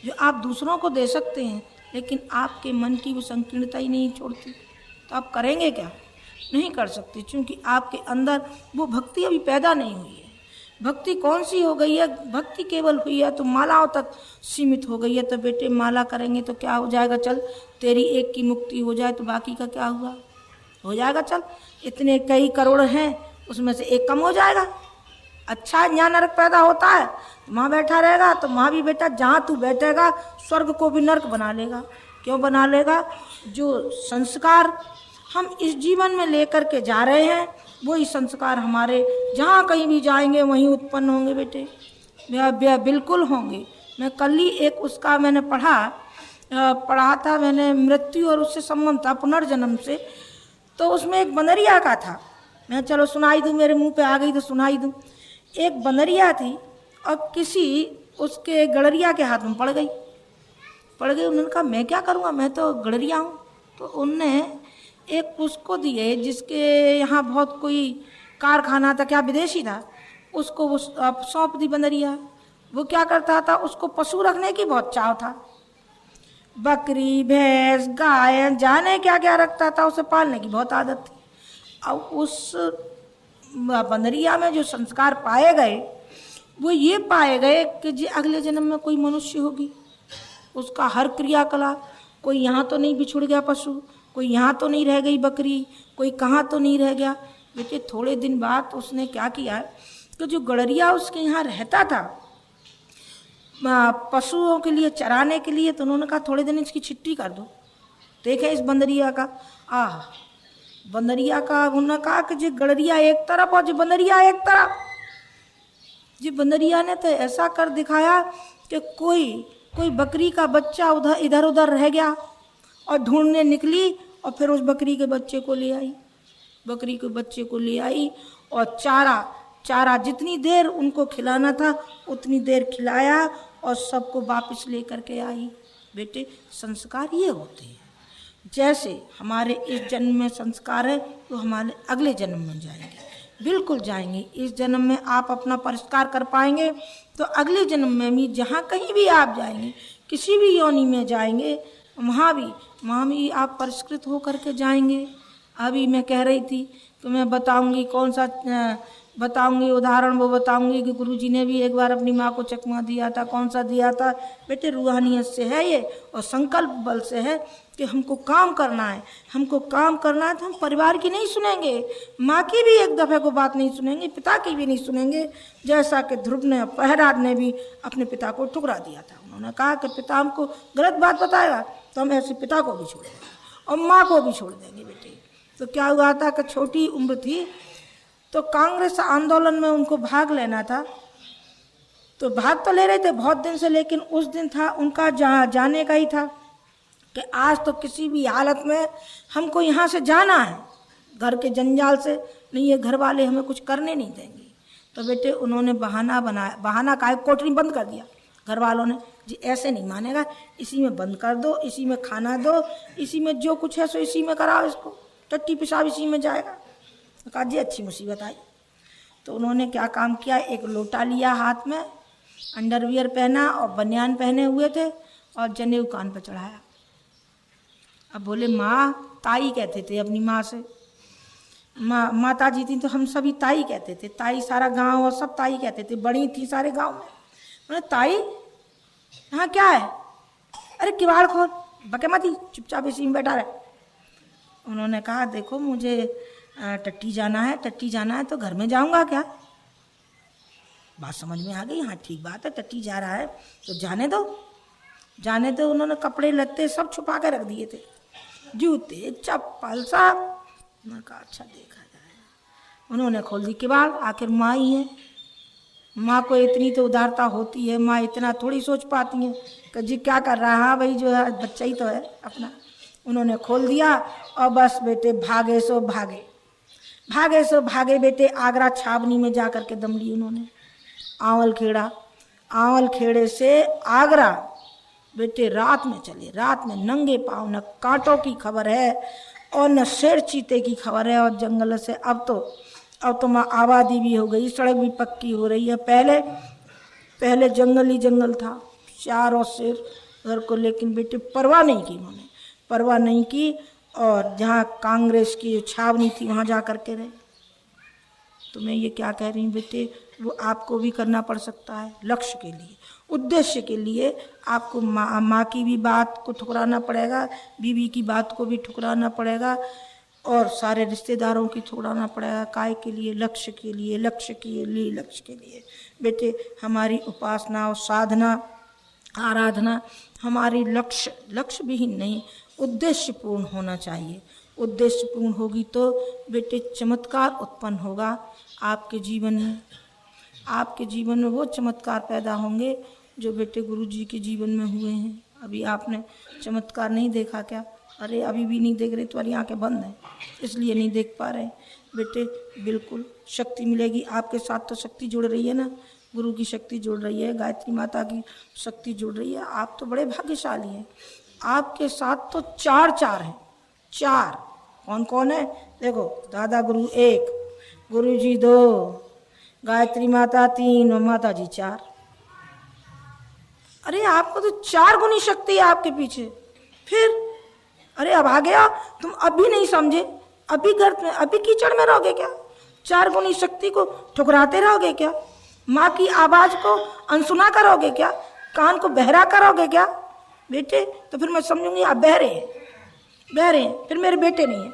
जो आप दूसरों को दे सकते हैं, लेकिन आपके मन की वो संकीर्णता ही नहीं छोड़ती। तो आप करेंगे क्या? नहीं कर सकते, क्योंकि आपके अंदर वो भक्ति अभी पैदा नहीं हुई है। भक्ति कौन सी हो गई है? भक्ति केवल हुई है तो मालाओं तक सीमित हो गई है। तो बेटे माला करेंगे तो क्या हो जाएगा? चल तेरी एक की मुक्ति हो जाए तो बाकी का क्या हुआ? हो जाएगा। चल इतने कई करोड़ हैं, उसमें से एक कम हो जाएगा। अच्छा यहाँ नरक पैदा होता है तो वहाँ बैठा रहेगा, तो वहाँ भी बेटा जहाँ तू बैठेगा स्वर्ग को भी नरक बना लेगा। क्यों बना लेगा? जो संस्कार हम इस जीवन में लेकर के जा रहे हैं, वही संस्कार हमारे जहाँ कहीं भी जाएंगे वहीं उत्पन्न होंगे बेटे, बिल्कुल होंगे। मैं कल ही एक उसका मैंने पढ़ा था मैंने, मृत्यु और उससे संबंध था, पुनर्जन्म से। तो उसमें एक बनरिया का था, मैं चलो सुनाई दूँ, मेरे मुंह पे आ गई तो सुनाई दूँ। एक बनरिया थी और किसी उसके गड़रिया के हाथ में पड़ गई। उन्होंने कहा मैं क्या करूँगा, मैं तो गड़रिया हूँ। तो उनने एक उसको दिए जिसके यहाँ बहुत कोई कारखाना था, क्या विदेशी था, उसको वो सौंप दी बनरिया। वो क्या करता था, उसको पशु रखने की बहुत चाव था, बकरी भैंस गाय जाने क्या क्या रखता था, उसे पालने की बहुत आदत थी। अब उस बनरिया में जो संस्कार पाए गए वो ये पाए गए कि जी अगले जन्म में कोई मनुष्य होगी, उसका हर क्रियाकलाप, कोई यहाँ तो नहीं बिछुड़ गया पशु, कोई यहाँ तो नहीं रह गई बकरी, कोई कहाँ तो नहीं रह गया। बेटे थोड़े दिन बाद उसने क्या किया कि जो गड़रिया उसके यहाँ रहता था पशुओं के लिए चराने के लिए, तो उन्होंने कहा थोड़े दिन इसकी छिट्टी कर दो। देखे इस बंदरिया का, बंदरिया का उन्होंने कहा कि जी गड़रिया एक तरफ और जी बंदरिया एक तरफ। जी बंदरिया ने तो ऐसा कर दिखाया कि कोई बकरी का बच्चा इधर उधर रह गया और ढूंढने निकली और फिर उस बकरी के बच्चे को ले आई और चारा जितनी देर उनको खिलाना था उतनी देर खिलाया और सबको वापस लेकर के आई। बेटे संस्कार ये होते हैं, जैसे हमारे इस जन्म में संस्कार है तो हमारे अगले जन्म में जाएंगे। बिल्कुल जाएंगे। इस जन्म में आप अपना परिष्कार कर पाएंगे तो अगले जन्म में भी जहाँ कहीं भी आप जाएंगे, किसी भी योनि में जाएंगे, वहाँ भी आप परिष्कृत हो करके जाएंगे। अभी मैं कह रही थी कि मैं बताऊंगी कौन सा बताऊंगी उदाहरण, वो बताऊंगी कि गुरुजी ने भी एक बार अपनी माँ को चकमा दिया था। कौन सा दिया था बेटे? रूहानियत से है ये, और संकल्प बल से है कि हमको काम करना है। हमको काम करना है तो हम परिवार की नहीं सुनेंगे, माँ की भी एक दफ़े को बात नहीं सुनेंगे, पिता की भी नहीं सुनेंगे। जैसा कि ध्रुव ने, प्रहलाद ने भी अपने पिता को ठुकरा दिया था। उन्होंने कहा कि पिता हमको गलत बात बताएगा तो हम ऐसे पिता को भी छोड़ देंगे और माँ को भी छोड़ देंगे बेटे। तो क्या हुआ था कि छोटी उम्र थी तो कांग्रेस आंदोलन में उनको भाग लेना था, तो भाग तो ले रहे थे बहुत दिन से, लेकिन उस दिन था उनका जाने का ही था कि आज तो किसी भी हालत में हमको यहाँ से जाना है, घर के जंजाल से, नहीं ये घर वाले हमें कुछ करने नहीं देंगे। तो बेटे उन्होंने बहाना बनाया, बहाना का कोठरी बंद कर दिया घर वालों ने, जी ऐसे नहीं मानेगा, इसी में बंद कर दो, इसी में खाना दो, इसी में जो कुछ है सो इसी में कराओ, इसको टट्टी पेशाब इसी में जाएगा। तो कहा जी अच्छी मुसीबत आई। तो उन्होंने क्या काम किया, एक लोटा लिया हाथ में, अंडरवियर पहना और बनियान पहने हुए थे और जनेऊ कान पर चढ़ाया। अब बोले माँ, ताई कहते थे अपनी माँ से, माता जी थी तो हम सभी ताई कहते थे, ताई सारा गांव और सब ताई कहते थे, बड़ी थी सारे गांव में। बोले ताई यहाँ क्या है? अरे किवाड़ खोल, बके मत ही, चुपचाप इसी में बैठा रहे। उन्होंने कहा देखो मुझे टट्टी जाना है तो घर में जाऊंगा क्या? बात समझ में आ गई, हाँ ठीक बात है, टट्टी जा रहा है तो जाने दो। उन्होंने कपड़े लत्ते सब छुपा के रख दिए थे, जूते चप्पल सब। मैंने कहा अच्छा देखा जाए। उन्होंने खोल दी किवाड़, आखिर माँ ही है, माँ को इतनी तो उदारता होती है, माँ इतना थोड़ी सोच पाती है कि जी क्या कर रहा है, हाँ भाई जो है बच्चा ही तो है अपना। उन्होंने खोल दिया और बस बेटे भागे सो भागे बेटे। आगरा छावनी में जा कर के दम ली उन्होंने। आंवल खेड़े से आगरा बेटे रात में चले, रात में नंगे पाँव, न कांटों की खबर है और न शेर चीते की खबर है, और जंगल से अब तो माँ आबादी भी हो गई, सड़क भी पक्की हो रही है। पहले जंगल ही जंगल था, चारों शेर घर को, लेकिन बेटे परवाह नहीं की उन्होंने, परवाह नहीं की, और जहाँ कांग्रेस की छावनी थी वहाँ जा कर के रहे। तो मैं ये क्या कह रही हूँ बेटे, वो आपको भी करना पड़ सकता है, लक्ष्य के लिए, उद्देश्य के लिए आपको माँ की भी बात को ठुकराना पड़ेगा, बीवी की बात को भी ठुकराना पड़ेगा, और सारे रिश्तेदारों की ठुकराना पड़ेगा। काय के लिए? लक्ष्य के लिए, लक्ष्य के लिए बेटे। हमारी उपासना और साधना, आराधना हमारी लक्ष्य विहीन नहीं, उद्देश्यपूर्ण होना चाहिए। उद्देश्यपूर्ण होगी तो बेटे चमत्कार उत्पन्न होगा आपके जीवन में। आपके जीवन में वो चमत्कार पैदा होंगे जो बेटे गुरु जी के जीवन में हुए हैं। अभी आपने चमत्कार नहीं देखा क्या? अरे अभी भी नहीं देख रहे, तुम्हारी आंखें बंद हैं इसलिए नहीं देख पा रहे बेटे। बिल्कुल शक्ति मिलेगी आपके साथ, तो शक्ति जुड़ रही है ना, गुरु की शक्ति जुड़ रही है, गायत्री माता की शक्ति जुड़ रही है। आप तो बड़े भाग्यशाली हैं, आपके साथ तो चार हैं। चार कौन कौन है? देखो, दादा गुरु 1, गुरु जी 2, गायत्री माता 3 और माता जी 4। अरे आपको तो 4 गुनी शक्ति है आपके पीछे। फिर अरे अब आ गया, तुम अभी नहीं समझे, अभी गर्त में, अभी कीचड़ में रहोगे क्या? 4 गुनी शक्ति को ठुकराते रहोगे क्या? माँ की आवाज को अनसुना करोगे क्या? कान को बहरा करोगे क्या बेटे? तो फिर मैं समझूंगी आप बहरे हैं, फिर मेरे बेटे नहीं है।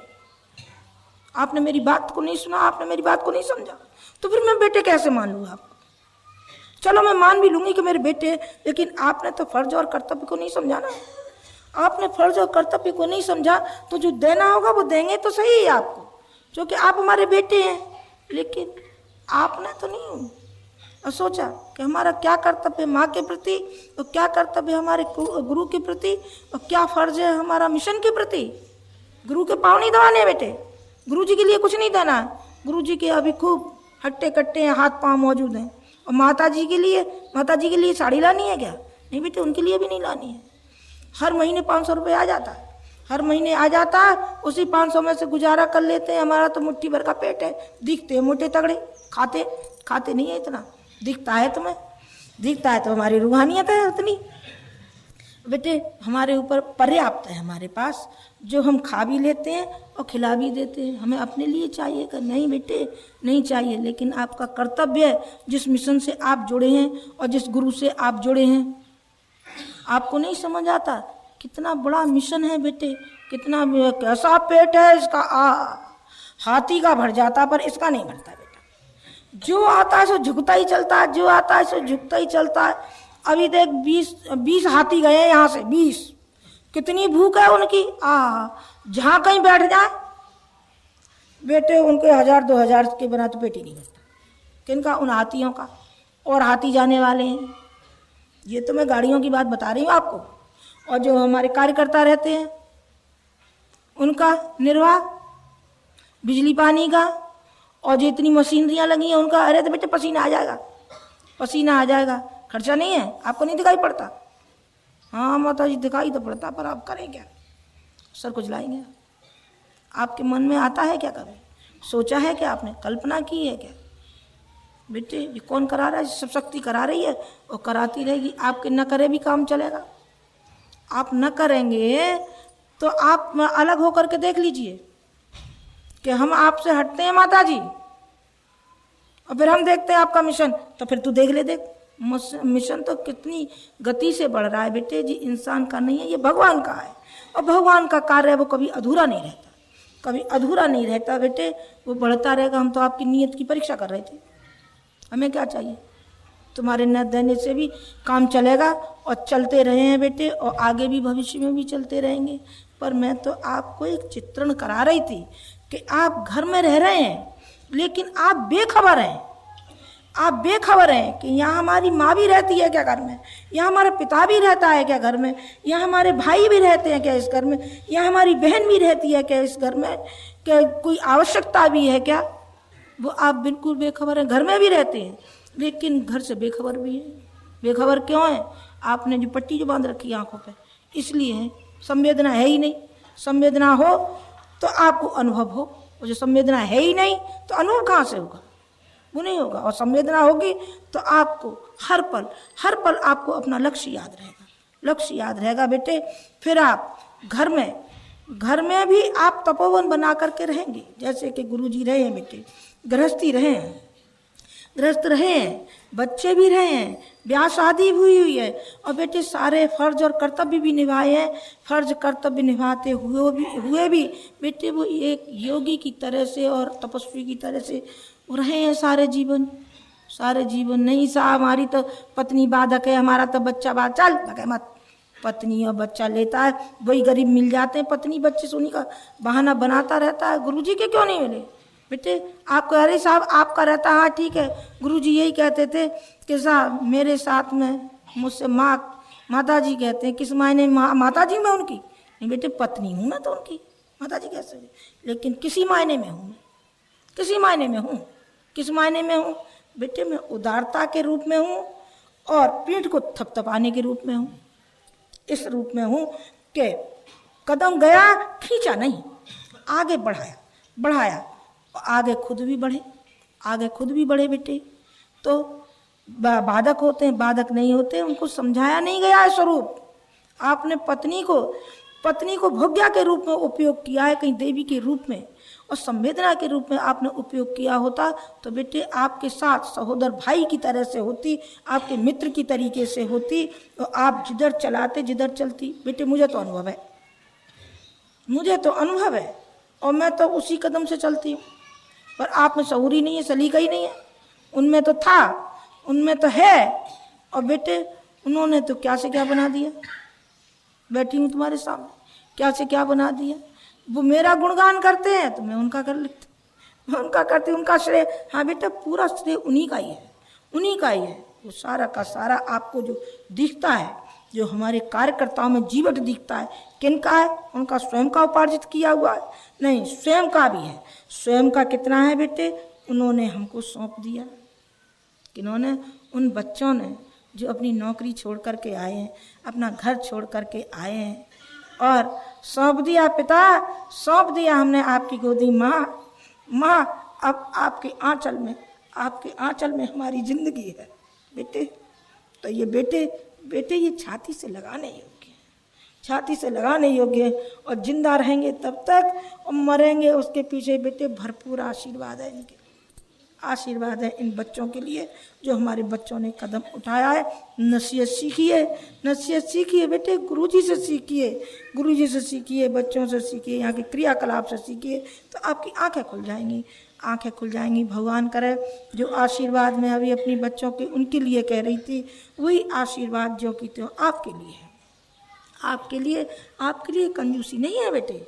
आपने मेरी बात को नहीं सुना, आपने मेरी बात को नहीं समझा, तो फिर मैं बेटे कैसे मान लूँ आपको? चलो मैं मान भी लूंगी कि मेरे बेटे हैं, लेकिन आपने तो फर्ज और कर्तव्य को नहीं समझाना। आपने फर्ज और कर्तव्य को नहीं समझा तो जो देना होगा वो देंगे तो सही है आपको, क्योंकि आप हमारे बेटे हैं। लेकिन आपने तो नहीं सोचा कि हमारा क्या कर्तव्य माँ के प्रति, और क्या कर्तव्य हमारे गुरु के प्रति, और क्या फर्ज है हमारा मिशन के प्रति। गुरु के पाँव नहीं दबाने बेटे, गुरु जी के लिए कुछ नहीं देना है। गुरु जी के अभी खूब हट्टे कट्टे हाथ पाँव मौजूद हैं। और माता जी के लिए साड़ी लानी है क्या? नहीं बेटे, उनके लिए भी नहीं लानी है। हर महीने 500 रुपये आ जाता है, हर महीने आ जाता है, उसी 500 में से गुजारा कर लेते हैं। हमारा तो मुट्ठी भर का पेट है, दिखते हैं मोटे तगड़े, खाते नहीं है इतना, दिखता है तुम्हें, दिखता है तो हमारी रूहानियत है उतनी। बेटे हमारे ऊपर पर्याप्त है, हमारे पास जो हम खा भी लेते हैं और खिला भी देते हैं। हमें अपने लिए चाहिए कि नहीं बेटे नहीं चाहिए, लेकिन आपका कर्तव्य है, जिस मिशन से आप जुड़े हैं और जिस गुरु से आप जुड़े हैं, आपको नहीं समझ आता कितना बड़ा मिशन है बेटे, कितना कैसा पेट है इसका, हाथी का भर जाता पर इसका नहीं भरता बेटा। जो आता है सो झुकता ही चलता है, जो आता है सो झुकता ही चलता है। अभी देख 20 हाथी गए हैं यहाँ से, 20, कितनी भूख है उनकी, जहाँ कहीं बैठ जाए बेटे उनके 1000-2000 के बिना तो पेट ही नहीं भरता। किनका? उन हाथियों का। और हाथी जाने वाले हैं, ये तो मैं गाड़ियों की बात बता रही हूँ आपको। और जो हमारे कार्यकर्ता रहते हैं उनका निर्वाह बिजली पानी का, और जो इतनी मशीनरियाँ लगी हैं उनका, अरे तो बेटे पसीना आ जाएगा, पसीना आ जाएगा, खर्चा नहीं है, आपको नहीं दिखाई पड़ता? हाँ माता जी दिखाई तो पड़ता, पर आप करें क्या, सर कुछ लाएंगे? आपके मन में आता है क्या, कभी सोचा है क्या, आपने कल्पना की है क्या? बेटे ये कौन करा रहा है? सब शक्ति करा रही है और कराती रहेगी। आपके न करे भी काम चलेगा, आप न करेंगे तो आप अलग होकर के देख लीजिए कि हम आपसे हटते हैं माता जी, और फिर हम देखते हैं आपका मिशन, तो फिर तू देख ले, देख मिशन तो कितनी गति से बढ़ रहा है बेटे जी। इंसान का नहीं है, ये भगवान का है, और भगवान का कार्य है वो कभी अधूरा नहीं रहता, कभी अधूरा नहीं रहता बेटे, वो बढ़ता रहेगा। हम तो आपकी नीयत की परीक्षा कर रहे थे, हमें क्या चाहिए? तुम्हारे न देने से भी काम चलेगा और चलते रहे हैं बेटे, और आगे भी भविष्य में भी चलते रहेंगे। पर मैं तो आपको एक चित्रण करा रही थी कि आप घर में रह रहे हैं लेकिन आप बेखबर हैं, आप बेखबर हैं कि यहाँ हमारी माँ भी रहती है क्या घर में, यहाँ हमारा पिता भी रहता है क्या घर में, यहाँ हमारे भाई भी रहते हैं क्या इस घर में, यहाँ हमारी बहन भी रहती है क्या इस घर में, क्या कोई आवश्यकता भी है क्या? वो आप बिल्कुल बेखबर हैं। घर में भी रहते हैं लेकिन घर से बेखबर भी है। बेखबर क्यों है? आपने जो पट्टी जो बांध रखी है आंखों पे, इसलिए है। संवेदना है ही नहीं, संवेदना हो तो आपको अनुभव हो, और जो संवेदना है ही नहीं तो अनुभव कहाँ से होगा? वो नहीं होगा। और संवेदना होगी तो आपको हर पल आपको अपना लक्ष्य याद रहेगा, लक्ष्य याद रहेगा बेटे। फिर आप घर में भी आप तपोवन बना करके रहेंगे, जैसे कि गुरुजी रहे हैं बेटे, गृहस्थी रहे हैं, गृहस्थ रहे हैं, बच्चे भी रहे हैं, ब्याह शादी हुई है, और बेटे सारे फर्ज और कर्तव्य भी निभाए हैं। फर्ज कर्तव्य निभाते हुए भी बेटे वो एक योगी की तरह से और तपस्वी की तरह से रहे हैं सारे जीवन। नहीं साहब हमारी तो पत्नी बाधक है, हमारा तो बच्चा बात, चल लगे मत, पत्नी और बच्चा लेता है, वही गरीब मिल जाते हैं, पत्नी बच्चे सोनी का बहाना बनाता रहता है। गुरुजी के क्यों नहीं मिले बेटे? आपको अरे साहब आपका रहता, हाँ ठीक है, गुरुजी यही कहते थे कि साहब मेरे साथ में मुझसे माता जी कहते हैं, किस मायने माता जी मैं उनकी? नहीं बेटे पत्नी हूँ मैं तो उनकी, माता जी कैसे? लेकिन किसी मायने में हूँ, किसी मायने में हूँ। किस मायने में हूँ बेटे? मैं उदारता के रूप में हूँ और पीठ को थपथपाने के रूप में हूँ। इस रूप में हूँ कि कदम गया खींचा नहीं, आगे बढ़ाया, आगे खुद भी बढ़े बेटे। तो बाधक होते हैं, बाधक नहीं होते, उनको समझाया नहीं गया है स्वरूप। आपने पत्नी को भोग्या के रूप में उपयोग किया है, कहीं देवी के रूप में और संवेदना के रूप में आपने उपयोग किया होता तो बेटे आपके साथ सहोदर भाई की तरह से होती, आपके मित्र की तरीके से होती, तो आप जिधर चलाते जिधर चलती। बेटे मुझे तो अनुभव है और मैं तो उसी कदम से चलती हूँ, पर आप में शऊर ही नहीं है, सलीका ही नहीं है। उनमें तो था, उनमें तो है, और बेटे उन्होंने तो क्या से क्या बना दिया। बैठी हूँ तुम्हारे सामने, क्या से क्या बना दिया। वो मेरा गुणगान करते हैं तो मैं उनका कर लेती, मैं उनका करती, उनका श्रेय, हाँ बेटा पूरा श्रेय उन्हीं का ही है। वो सारा का सारा आपको जो दिखता है, जो हमारे कार्यकर्ताओं में जीवट दिखता है, किनका है? उनका स्वयं का उपार्जित किया हुआ है? नहीं, स्वयं का भी है। स्वयं का कितना है बेटे? उन्होंने हमको सौंप दिया। किन्होंने? उन बच्चों ने जो अपनी नौकरी छोड़ करके आए हैं, अपना घर छोड़ करके आए हैं और सौंप दिया पिता, सौंप दिया हमने आपकी गोदी। माँ, माँ अब आपके आंचल में हमारी जिंदगी है बेटे। तो ये बेटे ये छाती से लगाने योग्य है, छाती से लगाने योग्य है। और जिंदा रहेंगे तब तक और मरेंगे उसके पीछे बेटे भरपूर आशीर्वाद है इनके, आशीर्वाद है इन बच्चों के लिए जो हमारे बच्चों ने कदम उठाया है। नसीहत सीखिए, नसीहत सीखिए बेटे, गुरुजी से सीखिए, गुरुजी से सीखिए, बच्चों से सीखिए, यहाँ के क्रियाकलाप से सीखिए, तो आपकी आंखें खुल जाएंगी, आंखें खुल जाएंगी। भगवान करे जो आशीर्वाद मैं अभी अपनी बच्चों के उनके लिए कह रही थी, वही आशीर्वाद जो कि तो आपके लिए है, आपके लिए कंजूसी नहीं है बेटे,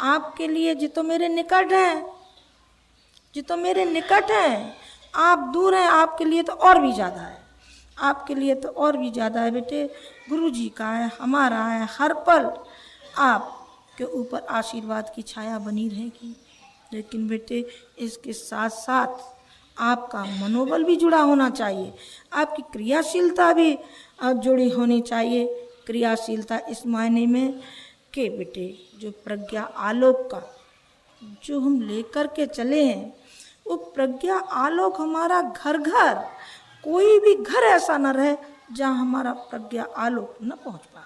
आपके लिए जो तो मेरे निकट है, जो तो मेरे निकट हैं, आप दूर हैं, आपके लिए तो और भी ज़्यादा है, आपके लिए तो और भी ज़्यादा है बेटे। गुरुजी का है, हमारा है, हर पल आपके ऊपर आशीर्वाद की छाया बनी रहेगी। लेकिन बेटे इसके साथ साथ आपका मनोबल भी जुड़ा होना चाहिए, आपकी क्रियाशीलता भी जुड़ी होनी चाहिए। क्रियाशीलता इस मायने में कि बेटे जो प्रज्ञा आलोक का जो हम लेकर के चले हैं, वो प्रज्ञा आलोक हमारा घर घर, कोई भी घर ऐसा न रहे जहाँ हमारा प्रज्ञा आलोक न पहुँच पाए।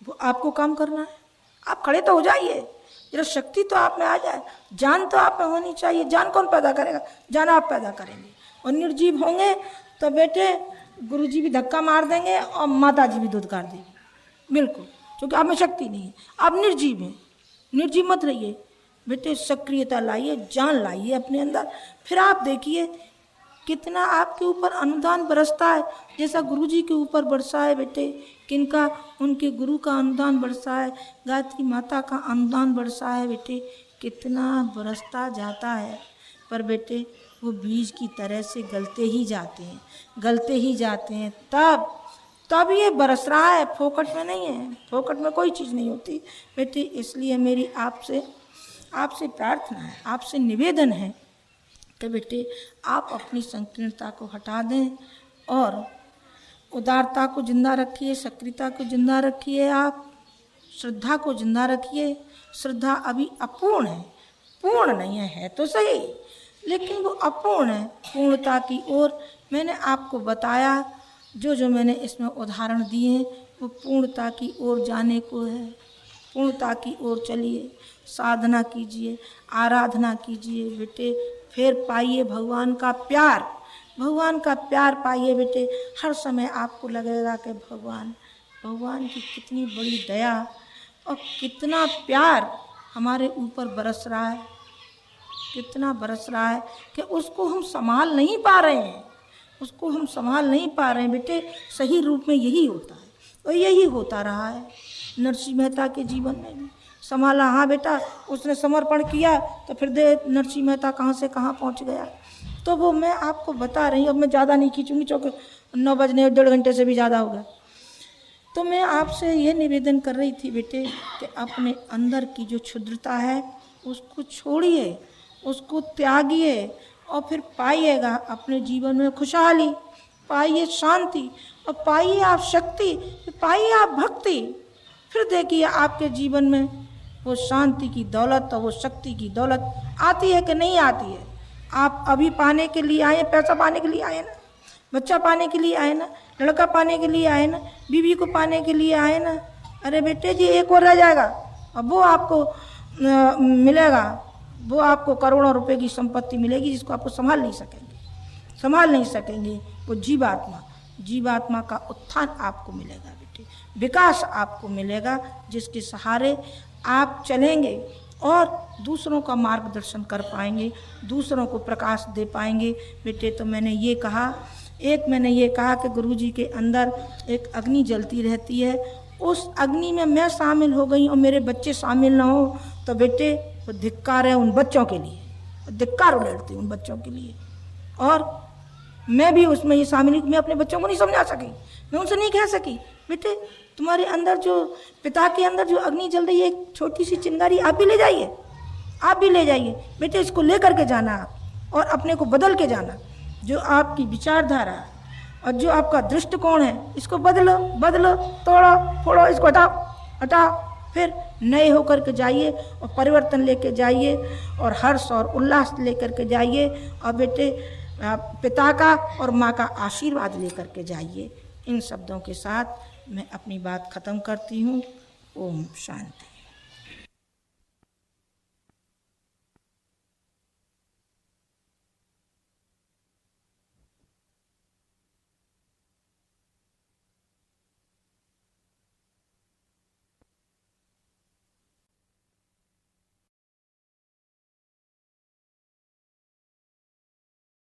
वो आपको काम करना है, आप खड़े तो हो जाइए, जरा शक्ति तो आप में आ जाए, जान तो आप में होनी चाहिए। जान कौन पैदा करेगा? जान आप पैदा करेंगे। और निर्जीव होंगे तो बेटे गुरुजी भी धक्का मार देंगे और माता जी भी दूध काट देगी, बिल्कुल, क्योंकि आप में शक्ति नहीं है, आप निर्जीव हैं। निर्जीव मत रहिए बेटे, सक्रियता लाइए, जान लाइए अपने अंदर, फिर आप देखिए कितना आपके ऊपर अनुदान बरसता है, जैसा गुरुजी के ऊपर बरसा है बेटे। किनका? उनके गुरु का अनुदान बरसा है, गायत्री माता का अनुदान बरसा है बेटे, कितना बरसता जाता है। पर बेटे वो बीज की तरह से गलते ही जाते हैं, गलते ही जाते हैं, तब ये बरस रहा है, फोकट में नहीं है, फोकट में कोई चीज़ नहीं होती बेटे। इसलिए मेरी आपसे प्रार्थना है, आपसे निवेदन है कि बेटे आप अपनी संकीर्णता को हटा दें और उदारता को जिंदा रखिए, सक्रियता को जिंदा रखिए, आप श्रद्धा को जिंदा रखिए। श्रद्धा अभी अपूर्ण है, पूर्ण नहीं है तो सही, लेकिन वो अपूर्ण है। पूर्णता की ओर मैंने आपको बताया, जो मैंने इसमें उदाहरण दिए वो पूर्णता की ओर जाने को है। पूर्णता की ओर चलिए, साधना कीजिए, आराधना कीजिए बेटे, फिर पाइए भगवान का प्यार, भगवान का प्यार पाइए बेटे। हर समय आपको लगेगा कि भगवान की कितनी बड़ी दया और कितना प्यार हमारे ऊपर बरस रहा है, कितना बरस रहा है कि उसको हम संभाल नहीं पा रहे हैं, उसको हम संभाल नहीं पा रहे हैं बेटे। सही रूप में यही होता है और यही होता रहा है नरसिंह मेहता के जीवन में भी। संभाला, हाँ बेटा, उसने समर्पण किया तो फिर दे नरसिंह मेहता कहाँ से कहाँ पहुँच गया। तो वो मैं आपको बता रही हूँ, अब मैं ज़्यादा नहीं खींचूंगी, चौके 9 बजने 1.5 घंटे से भी ज़्यादा हो गया। तो मैं आपसे ये निवेदन कर रही थी बेटे कि अपने अंदर की जो क्षुद्रता है उसको छोड़िए, उसको त्यागिए और फिर पाइएगा अपने जीवन में खुशहाली, पाइए शांति और पाइए आप शक्ति, पाइए आप भक्ति। फिर देखिए आपके जीवन में वो शांति की दौलत और वो शक्ति की दौलत आती है कि नहीं आती है। आप अभी पाने के लिए आए, पैसा पाने के लिए आए ना, बच्चा पाने के लिए आए ना, लड़का पाने के लिए आए ना, बीवी को पाने के लिए आए ना। अरे बेटे जी एक और रह जाएगा और वो आपको मिलेगा, वो आपको करोड़ों रुपए की संपत्ति मिलेगी जिसको आपको संभाल नहीं सकेंगे। वो जीवात्मा का उत्थान आपको मिलेगा बेटे, विकास आपको मिलेगा, जिसके सहारे आप चलेंगे और दूसरों का मार्गदर्शन कर पाएंगे, दूसरों को प्रकाश दे पाएंगे बेटे। तो मैंने ये कहा कि गुरुजी के अंदर एक अग्नि जलती रहती है, उस अग्नि में मैं शामिल हो गई और मेरे बच्चे शामिल ना हो तो बेटे वो धिक्कार है उन बच्चों के लिए, धिक्कार उड़ती उन बच्चों के लिए। और मैं भी उसमें ये शामिल हूँ। मैं अपने बच्चों को नहीं समझा सकी, मैं उनसे नहीं कह सकी बेटे तुम्हारे अंदर जो पिता के अंदर जो अग्नि जल रही है, एक छोटी सी चिंगारी आप भी ले जाइए बेटे, इसको लेकर के जाना आप और अपने को बदल के जाना। जो आपकी विचारधारा और जो आपका दृष्टिकोण है इसको बदलो, तोड़ो फोड़ो, इसको हटा फिर नए होकर के जाइए और परिवर्तन लेके जाइए और हर्ष और उल्लास लेकर के जाइए और बेटे पिता का और माँ का आशीर्वाद लेकर के जाइए। इन शब्दों के साथ मैं अपनी बात ख़त्म करती हूँ। ओम शांति।